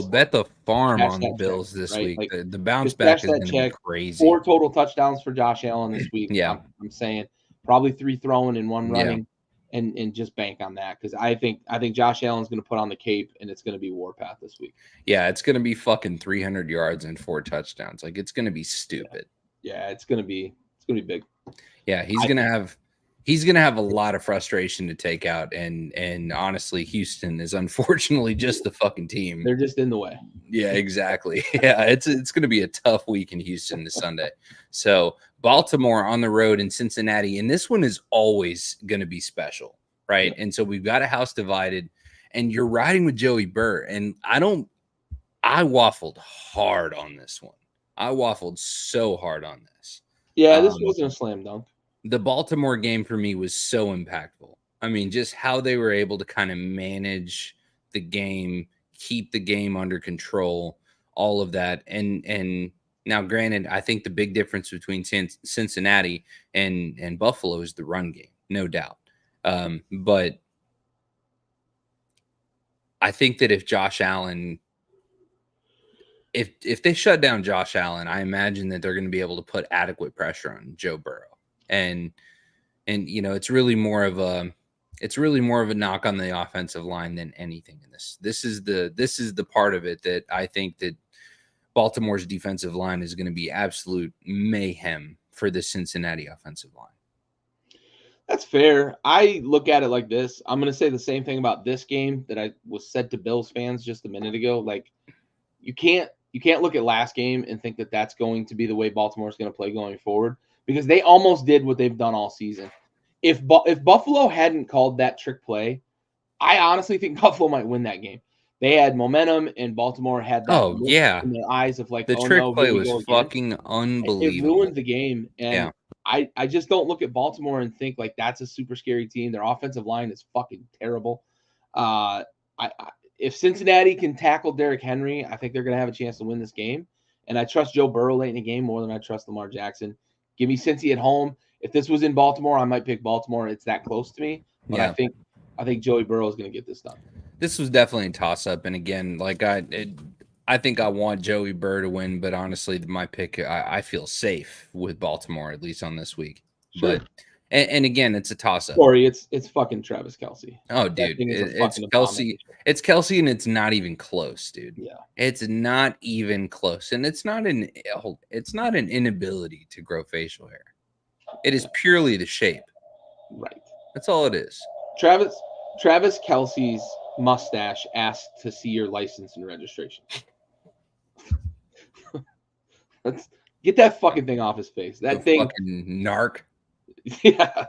bet the farm cash on that the Bills check, this right? week. Like, The bounce just cash back is that going to be check. crazy. 4 total touchdowns for Josh Allen this week. Yeah. I'm saying probably 3 throwing and 1 Yeah. running, and just bank on that, because I think Josh Allen's going to put on the cape, and it's going to be warpath this week. Yeah, it's going to be fucking 300 yards and 4 touchdowns. Like, it's going to be stupid. Yeah, it's going to be big. Yeah, he's going to have a lot of frustration to take out, and honestly, Houston is unfortunately just the fucking team. They're just in the way. Yeah, exactly. Yeah, it's going to be a tough week in Houston this Sunday. So Baltimore on the road in Cincinnati, and this one is always going to be special, right? Yeah. And so we've got a house divided, and you're riding with Joey Burr, and I waffled hard on this one. I waffled so hard on this. Yeah, this wasn't a slam dunk. The Baltimore game for me was so impactful. I mean, just how they were able to kind of manage the game, keep the game under control, all of that. And now, granted, I think the big difference between Cincinnati and Buffalo is the run game, no doubt. But I think that if Josh Allen, if they shut down Josh Allen, I imagine that they're going to be able to put adequate pressure on Joe Burrow. And you know, it's really more of a knock on the offensive line than anything in this. This is the part of it that I think that Baltimore's defensive line is going to be absolute mayhem for the Cincinnati offensive line. That's fair. I look at it like this. I'm going to say the same thing about this game that I was said to Bills fans just a minute ago. Like, you can't look at last game and think that that's going to be the way Baltimore's going to play going forward, because they almost did what they've done all season. If Buffalo hadn't called that trick play, I honestly think Buffalo might win that game. They had momentum, and Baltimore had that look in their eyes of like, the trick play was fucking unbelievable. It ruined the game, and I just don't look at Baltimore and think like that's a super scary team. Their offensive line is fucking terrible. If Cincinnati can tackle Derrick Henry, I think they're going to have a chance to win this game. And I trust Joe Burrow late in the game more than I trust Lamar Jackson. Give me Cincy at home. If this was in Baltimore, I might pick Baltimore. It's that close to me. But I think Joey Burrow is going to get this done. This was definitely a toss-up. And again, like I think I want Joey Burr to win, but honestly, my pick, I feel safe with Baltimore, at least on this week. Sure. But and again, it's a toss-up. Sorry, it's fucking Travis Kelce. Oh, dude, it's Kelce. It's Kelce, and it's not even close, dude. Yeah, it's not even close, and it's not an inability to grow facial hair. It is purely the shape. Right. That's all it is. Travis Kelce's mustache asked to see your license and registration. Let's get that fucking thing off his face. That thing, fucking narc. Yeah,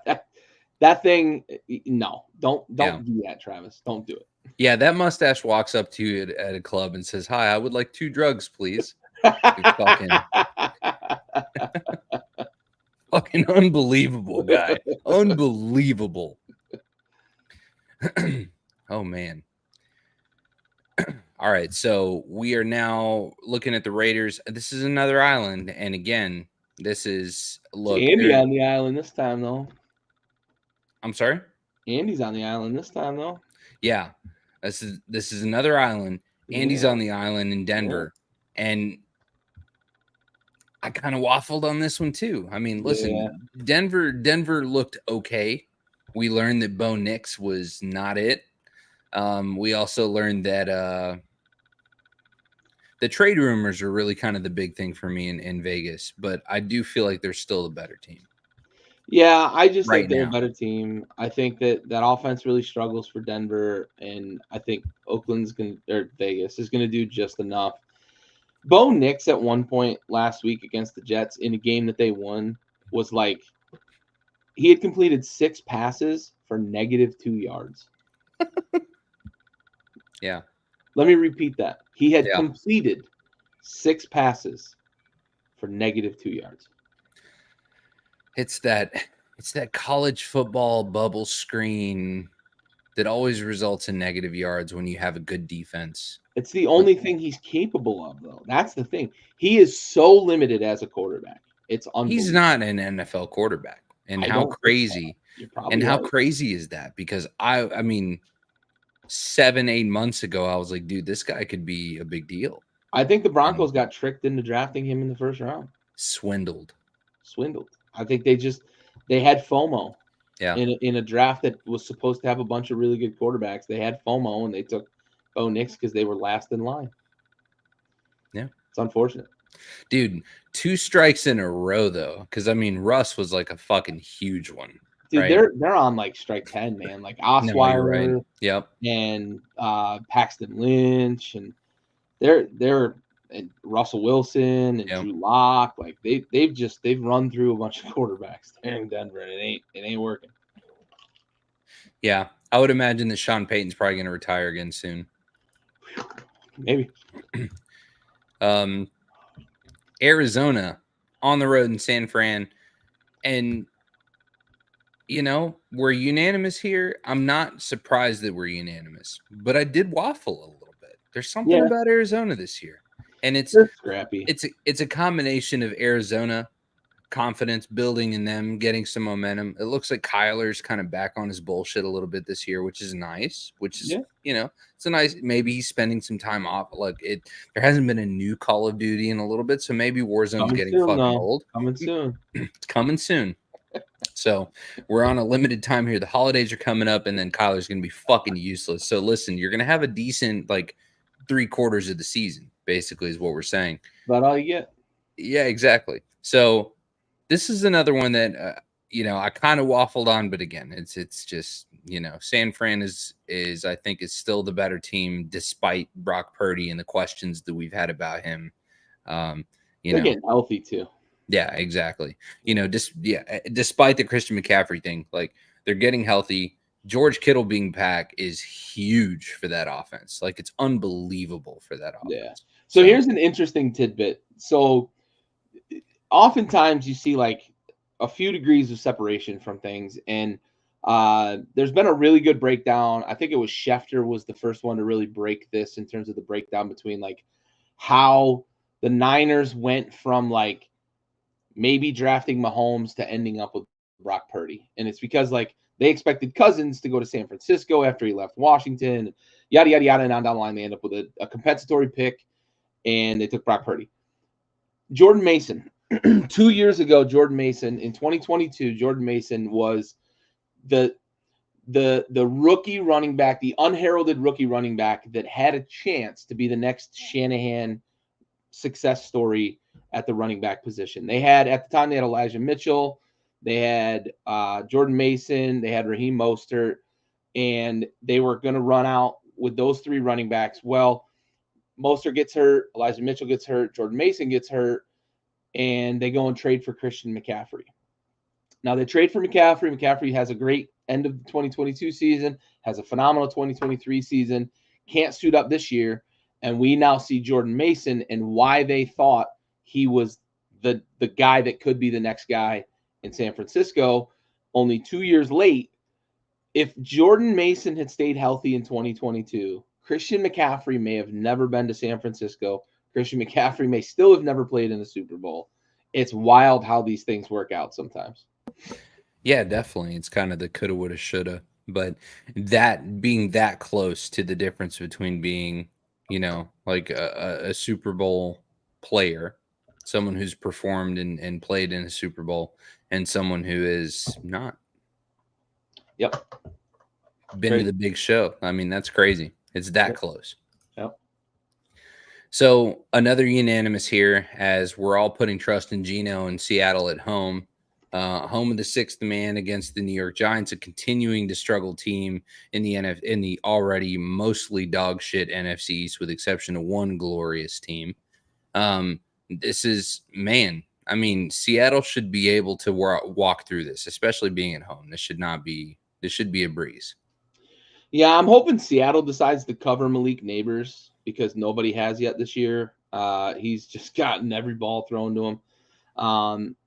that thing. No, don't do that, Travis. Don't do it. Yeah, that mustache walks up to you at a club and says, "Hi, I would like 2 drugs, please." Fucking unbelievable guy. Unbelievable. Oh man. All right, so we are now looking at the Raiders. This is another island, and again, this is Andy on the island this time, though. I'm sorry? Andy's on the island this time, though. Yeah, this is another island. Andy's on the island in Denver, and I kind of waffled on this one too. I mean, listen, Denver looked okay. We learned that Bo Nix was not it. We also learned that the trade rumors are really kind of the big thing for me in Vegas, but I do feel like they're still a better team. Yeah, I just think they're a better team. I think that offense really struggles for Denver, and I think Vegas is going to do just enough. Bo Nix at one point last week against the Jets in a game that they won was like he had completed 6 passes for -2 yards. Yeah. Let me repeat that. He had Yeah. completed 6 passes for -2 yards. It's that college football bubble screen that always results in negative yards when you have a good defense. It's the only thing he's capable of, though. That's the thing. He is so limited as a quarterback. It's He's unbelievable. not an NFL quarterback. And I how don't think so. crazy You're probably right. is that? Because I mean 7-8 months ago I was like, dude, this guy could be a big deal. I think the Broncos got tricked into drafting him in the first round. Swindled. I think they had FOMO. Yeah. In a draft that was supposed to have a bunch of really good quarterbacks. They had FOMO and they took Bo Nix because they were last in line. Yeah. It's unfortunate. Dude, 2 strikes in a row though, because I mean Russ was like a fucking huge one. Dude, right? they're on like strike 10, man. Like No, you're Osweiler right. Yep. and Paxton Lynch and they're and Russell Wilson and Yep. Drew Lock. Like they've run through a bunch of quarterbacks there in Denver and it ain't working. Yeah. I would imagine that Sean Payton's probably gonna retire again soon. Maybe. Arizona on the road in San Fran. And you know, we're unanimous here. I'm not surprised that we're unanimous, but I did waffle a little bit. There's something about Arizona this year. And they're scrappy. It's a combination of Arizona confidence building in them, getting some momentum. It looks like Kyler's kind of back on his bullshit a little bit this year, which is nice. Which is, you know, it's a nice. Maybe he's spending some time off. Like there hasn't been a new Call of Duty in a little bit, so maybe Warzone's getting fucking old. Coming soon. It's coming soon. So we're on a limited time here. The holidays are coming up, and then Kyler's going to be fucking useless. So listen, you're going to have a decent like 3/4 of the season, basically, is what we're saying. About all you get. Yeah, exactly. So this is another one that you know, I kind of waffled on, but again, it's just, you know, San Fran is I think is still the better team despite Brock Purdy and the questions that we've had about him. They're getting healthy too. Yeah, exactly. You know, despite the Christian McCaffrey thing, like they're getting healthy. George Kittle being back is huge for that offense. Like it's unbelievable for that offense. Yeah. So here's an interesting tidbit. So oftentimes you see like a few degrees of separation from things, and there's been a really good breakdown. I think it was Schefter was the first one to really break this in terms of the breakdown between like how the Niners went from like maybe drafting Mahomes to ending up with Brock Purdy. And it's because like they expected Cousins to go to San Francisco after he left Washington, yada, yada, yada. And on down the line, they end up with a compensatory pick, and they took Brock Purdy. Jordan Mason, 2 years ago, Jordan Mason, in 2022, Jordan Mason was the rookie running back, the unheralded rookie running back that had a chance to be the next Shanahan success story at the running back position. They had, at the time, they had Elijah Mitchell, they had Jordan Mason, they had Raheem Mostert, and they were going to run out with those 3 running backs. Well, Mostert gets hurt, Elijah Mitchell gets hurt, Jordan Mason gets hurt, and they go and trade for Christian McCaffrey. Now they trade for McCaffrey. McCaffrey has a great end of the 2022 season, has a phenomenal 2023 season, can't suit up this year. And we now see Jordan Mason and why they thought he was the guy that could be the next guy in San Francisco. Only 2 years late, if Jordan Mason had stayed healthy in 2022, Christian McCaffrey may have never been to San Francisco. Christian McCaffrey may still have never played in the Super Bowl. It's wild how these things work out sometimes. Yeah, definitely. It's kind of the coulda, woulda, shoulda. But that being that close to the difference between being, you know, like a Super Bowl player, someone who's performed and played in a Super Bowl, and someone who is not. Yep. Been to the big show. I mean, that's crazy. It's that close. Yep. So another unanimous here, as we're all putting trust in Geno and Seattle at home. Home of the 6th man against the New York Giants, a continuing to struggle team in the already mostly dog shit NFC East, with exception of one glorious team. This is, man, I mean, Seattle should be able to walk through this, especially being at home. This should be a breeze. Yeah, I'm hoping Seattle decides to cover Malik Neighbors because nobody has yet this year. He's just gotten every ball thrown to him.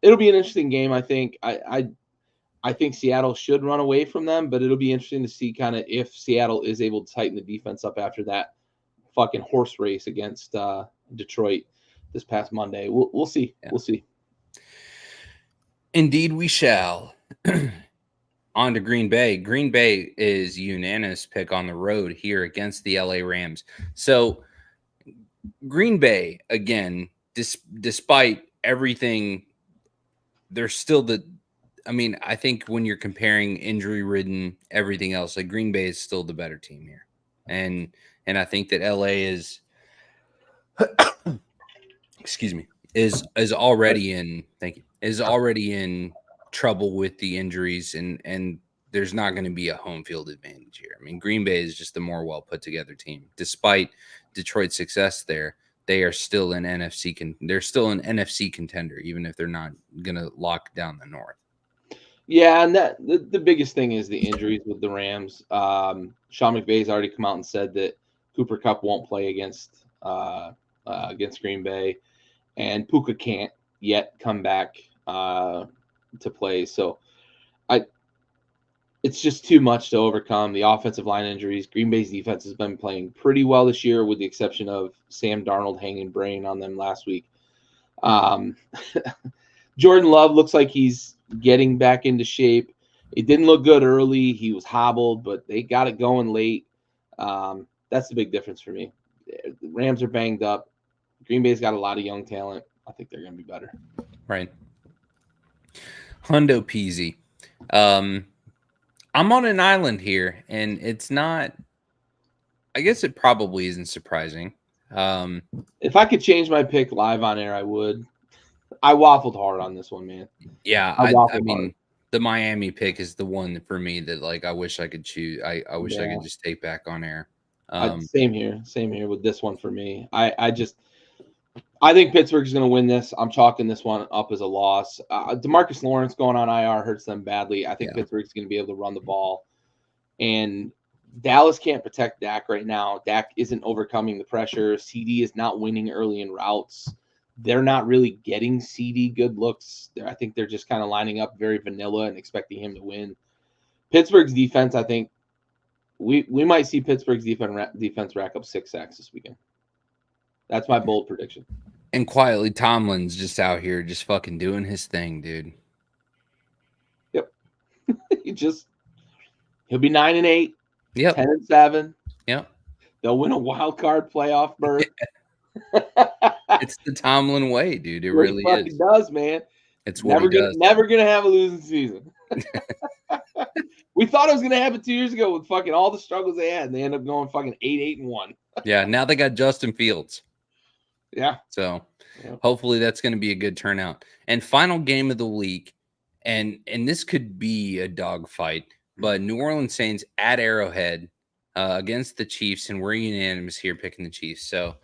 It'll be an interesting game. I think. I think Seattle should run away from them, but it'll be interesting to see kind of if Seattle is able to tighten the defense up after that fucking horse race against Detroit this past Monday. We'll see. Yeah. We'll see. Indeed, we shall. On to Green Bay. Green Bay is unanimous pick on the road here against the LA Rams. So Green Bay, again, despite everything, they're still I think when you're comparing injury-ridden, everything else, like Green Bay is still the better team here. And I think that LA is excuse me, is already in trouble with the injuries, and there's not going to be a home field advantage here. I mean, Green Bay is just the more well put together team. Despite Detroit's success there, they are still an NFC contender, even if they're not going to lock down the North. Yeah, and the biggest thing is the injuries with the Rams. Sean McVay's already come out and said that Cooper Kupp won't play against Green Bay, and Puka can't yet come back to play. So it's just too much to overcome. The offensive line injuries. Green Bay's defense has been playing pretty well this year, with the exception of Sam Darnold hanging brain on them last week. Jordan Love looks like he's getting back into shape. It didn't look good early. He was hobbled, but they got it going late. That's the big difference for me. The Rams are banged up. Green Bay's got a lot of young talent. I think they're going to be better. Right. Hundo Peasy. I'm on an island here, and it's not – I guess it probably isn't surprising. If I could change my pick live on air, I would. I waffled hard on this one, man. Yeah, I mean, the Miami pick is the one for me that, like, I wish I could choose. I wish I could just take back on air. Same here with this one for me. I think Pittsburgh's going to win this. I'm chalking this one up as a loss. DeMarcus Lawrence going on IR hurts them badly. I think Pittsburgh's going to be able to run the ball. And Dallas can't protect Dak right now. Dak isn't overcoming the pressure. CD is not winning early in routes. They're not really getting CD good looks. I think they're just kind of lining up very vanilla and expecting him to win. Pittsburgh's defense, I think, we might see Pittsburgh's defense rack up 6 sacks this weekend. That's my bold prediction. And quietly, Tomlin's just out here just fucking doing his thing, dude. Yep. He'll be 9-8. Yep. 10-7. Yep. They'll win a wild card playoff berth. It's the Tomlin way, dude. It really is. It does, man. It's what never gonna have a losing season. We thought it was gonna happen 2 years ago with fucking all the struggles they had, and they end up going fucking 8-1. Yeah, now they got Justin Fields. Yeah. So hopefully that's going to be a good turnout. And final game of the week, and this could be a dogfight, but New Orleans Saints at Arrowhead against the Chiefs, and we're unanimous here picking the Chiefs. So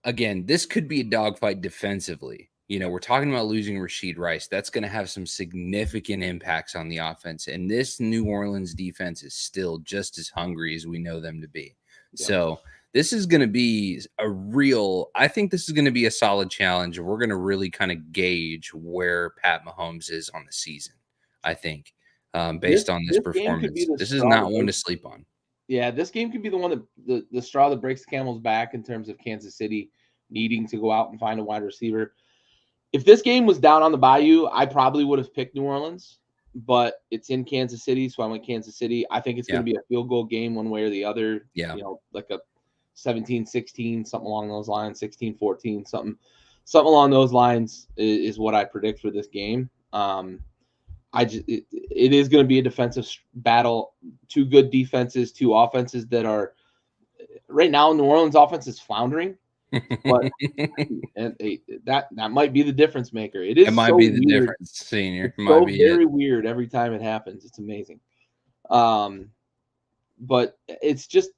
again, this could be a dogfight defensively. You know, we're talking about losing Rashid Rice. That's going to have some significant impacts on the offense. And this New Orleans defense is still just as hungry as we know them to be. Yeah. So this is going to be I think this is going to be a solid challenge. We're going to really kind of gauge where Pat Mahomes is on the season, I think, based on this performance. This is not one to sleep on. Yeah, this game could be the one that the straw that breaks the camel's back in terms of Kansas City needing to go out and find a wide receiver. If this game was down on the Bayou, I probably would have picked New Orleans, but it's in Kansas City, so I went Kansas City. I think it's going to be a field goal game one way or the other. Yeah. You know, like a 17-16, something along those lines, 16-14, something along those lines is what I predict for this game. It is going to be a defensive battle. Two good defenses, two offenses that are right now. New Orleans offense is floundering, but that might be the difference maker. It might be the difference, senior. It's so very weird every time it happens. It's amazing. But it's just,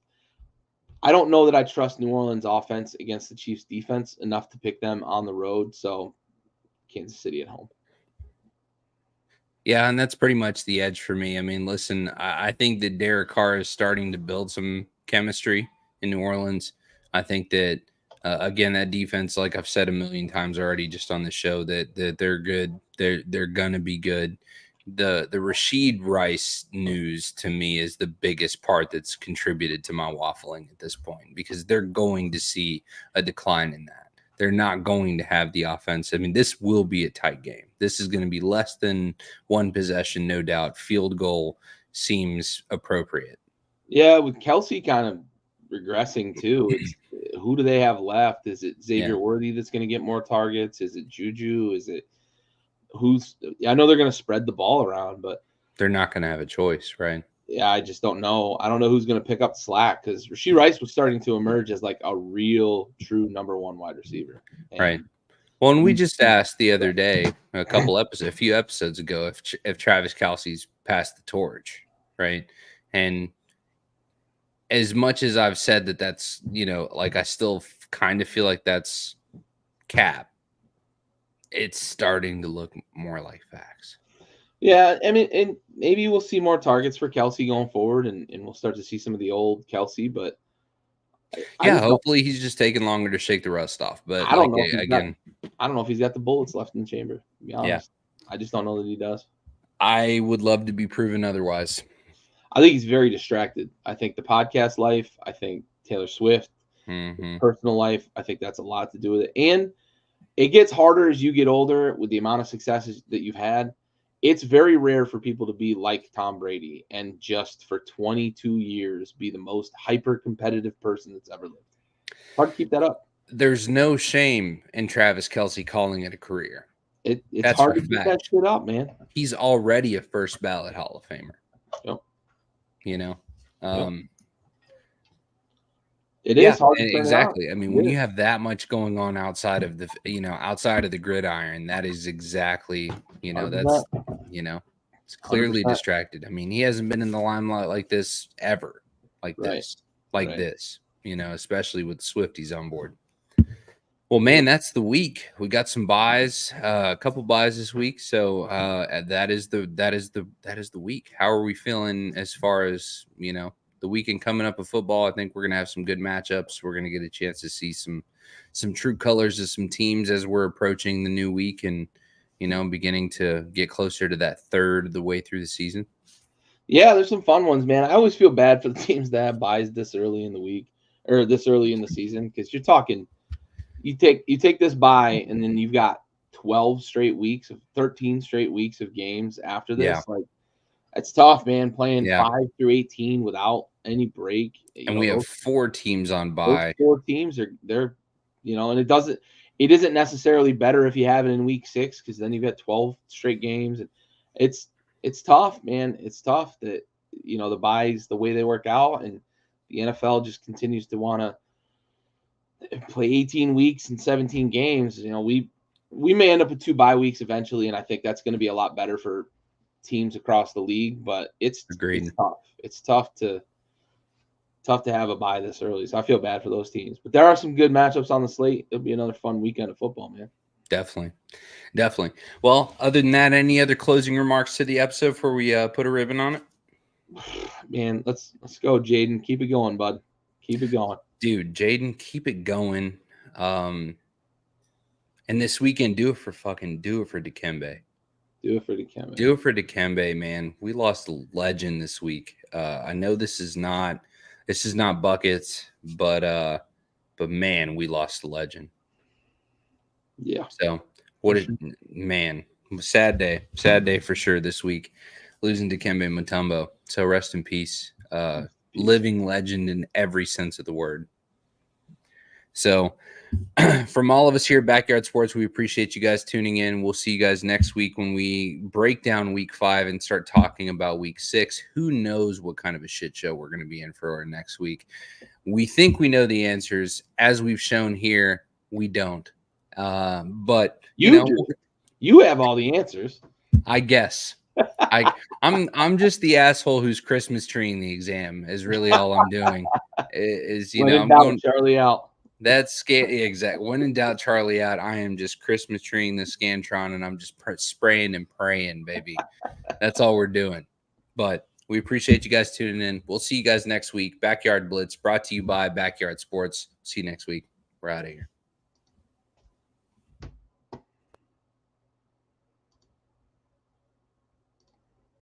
I don't know that I trust New Orleans offense against the Chiefs defense enough to pick them on the road. So Kansas City at home. Yeah, and that's pretty much the edge for me. I mean, listen, I think that Derek Carr is starting to build some chemistry in New Orleans. I think that again, that defense, like I've said a million times already, just on the show, that they're good. They're gonna be good. The Rashid Rice news to me is the biggest part that's contributed to my waffling at this point, because they're going to see a decline in that. They're not going to have the offense. I mean, this will be a tight game. This is going to be less than one possession, no doubt. Field goal seems appropriate. Yeah, with Kelsey kind of regressing too. It's who do they have left? Is it Xavier Worthy that's going to get more targets? Is it Juju? Is it who's? I know they're going to spread the ball around, but they're not going to have a choice, right? Yeah, I just don't know. I don't know who's going to pick up slack, because Rashid Rice was starting to emerge as like a real, true number one wide receiver. Right. Well, and we just asked the other day, a few episodes ago, if Travis Kelce's passed the torch, right? And as much as I've said that's, like I still kind of feel like that's cap, it's starting to look more like facts. Yeah, I mean, and maybe we'll see more targets for Kelce going forward, and we'll start to see some of the old Kelce, but hopefully he's just taking longer to shake the rust off. But I don't know I don't know if he's got the bullets left in the chamber, to be honest. I just don't know that he does. I would love to be proven otherwise. I think he's very distracted. I think the podcast life, I think Taylor Swift, personal life, I think that's a lot to do with it. And it gets harder as you get older with the amount of successes that you've had. It's very rare for people to be like Tom Brady and just for 22 years be the most hyper-competitive person that's ever lived. Hard to keep that up. There's no shame in Travis Kelce calling it a career. It's hard to keep that shit up, man. He's already a first ballot Hall of Famer. Yep. It is hard to exactly. I mean, when you have that much going on outside of the gridiron, that is exactly, that's, it's clearly 100%. Distracted. I mean, he hasn't been in the limelight like this ever, this, especially with Swifties on board. Well, man, that's the week. We got some buys, a couple buys this week. So that is the week. How are we feeling as far as, the weekend coming up of football? I think we're going to have some good matchups. We're going to get a chance to see some true colors of some teams as we're approaching the new week and, beginning to get closer to that third of the way through the season. Yeah, there's some fun ones, man. I always feel bad for the teams that have buys this early in the week or this early in the season, because you're talking – you take this bye and then you've got 12 straight weeks of 13 straight weeks of games after this. Yeah. Like, it's tough, man, playing 5 through 18 without any break. And we have 4 teams on bye. 4 teams they're and it isn't necessarily better if you have it in week 6, because then you've got 12 straight games. And it's tough, man. It's tough that the buys, the way they work out, and the NFL just continues to want to play 18 weeks and 17 games. We may end up with 2 bye weeks eventually, and I think that's going to be a lot better for teams across the league. But it's tough. It's tough to have a bye this early. So I feel bad for those teams. But there are some good matchups on the slate. It'll be another fun weekend of football, man. Definitely. Well, other than that, any other closing remarks to the episode before we put a ribbon on it? Man, let's go, Jaden. Keep it going, bud. Keep it going. Dude, Jaden, keep it going. And this weekend, do it for Dikembe. Do it for Dikembe. Do it for Dikembe, man. We lost a legend this week. I know this is not buckets, but man, we lost a legend. Yeah. So sad day for sure this week, losing Dikembe Mutombo. So rest in peace. Living legend in every sense of the word. So from all of us here at Backyard Sports, we appreciate you guys tuning in. We'll see you guys next week when we break down week 5 and start talking about week 6. Who knows what kind of a shit show we're going to be in for our next week. We think we know the answers. As we've shown here, we don't. But you do. You have all the answers. I guess. I'm just the asshole who's Christmas treeing the exam is really all I'm doing. I'm going Charlie out. That's exact. When in doubt, Charlie out. I am just Christmas treeing the Scantron, and I'm just spraying and praying, baby. That's all we're doing. But we appreciate you guys tuning in. We'll see you guys next week. Backyard Blitz brought to you by Backyard Sports. See you next week. We're out of here.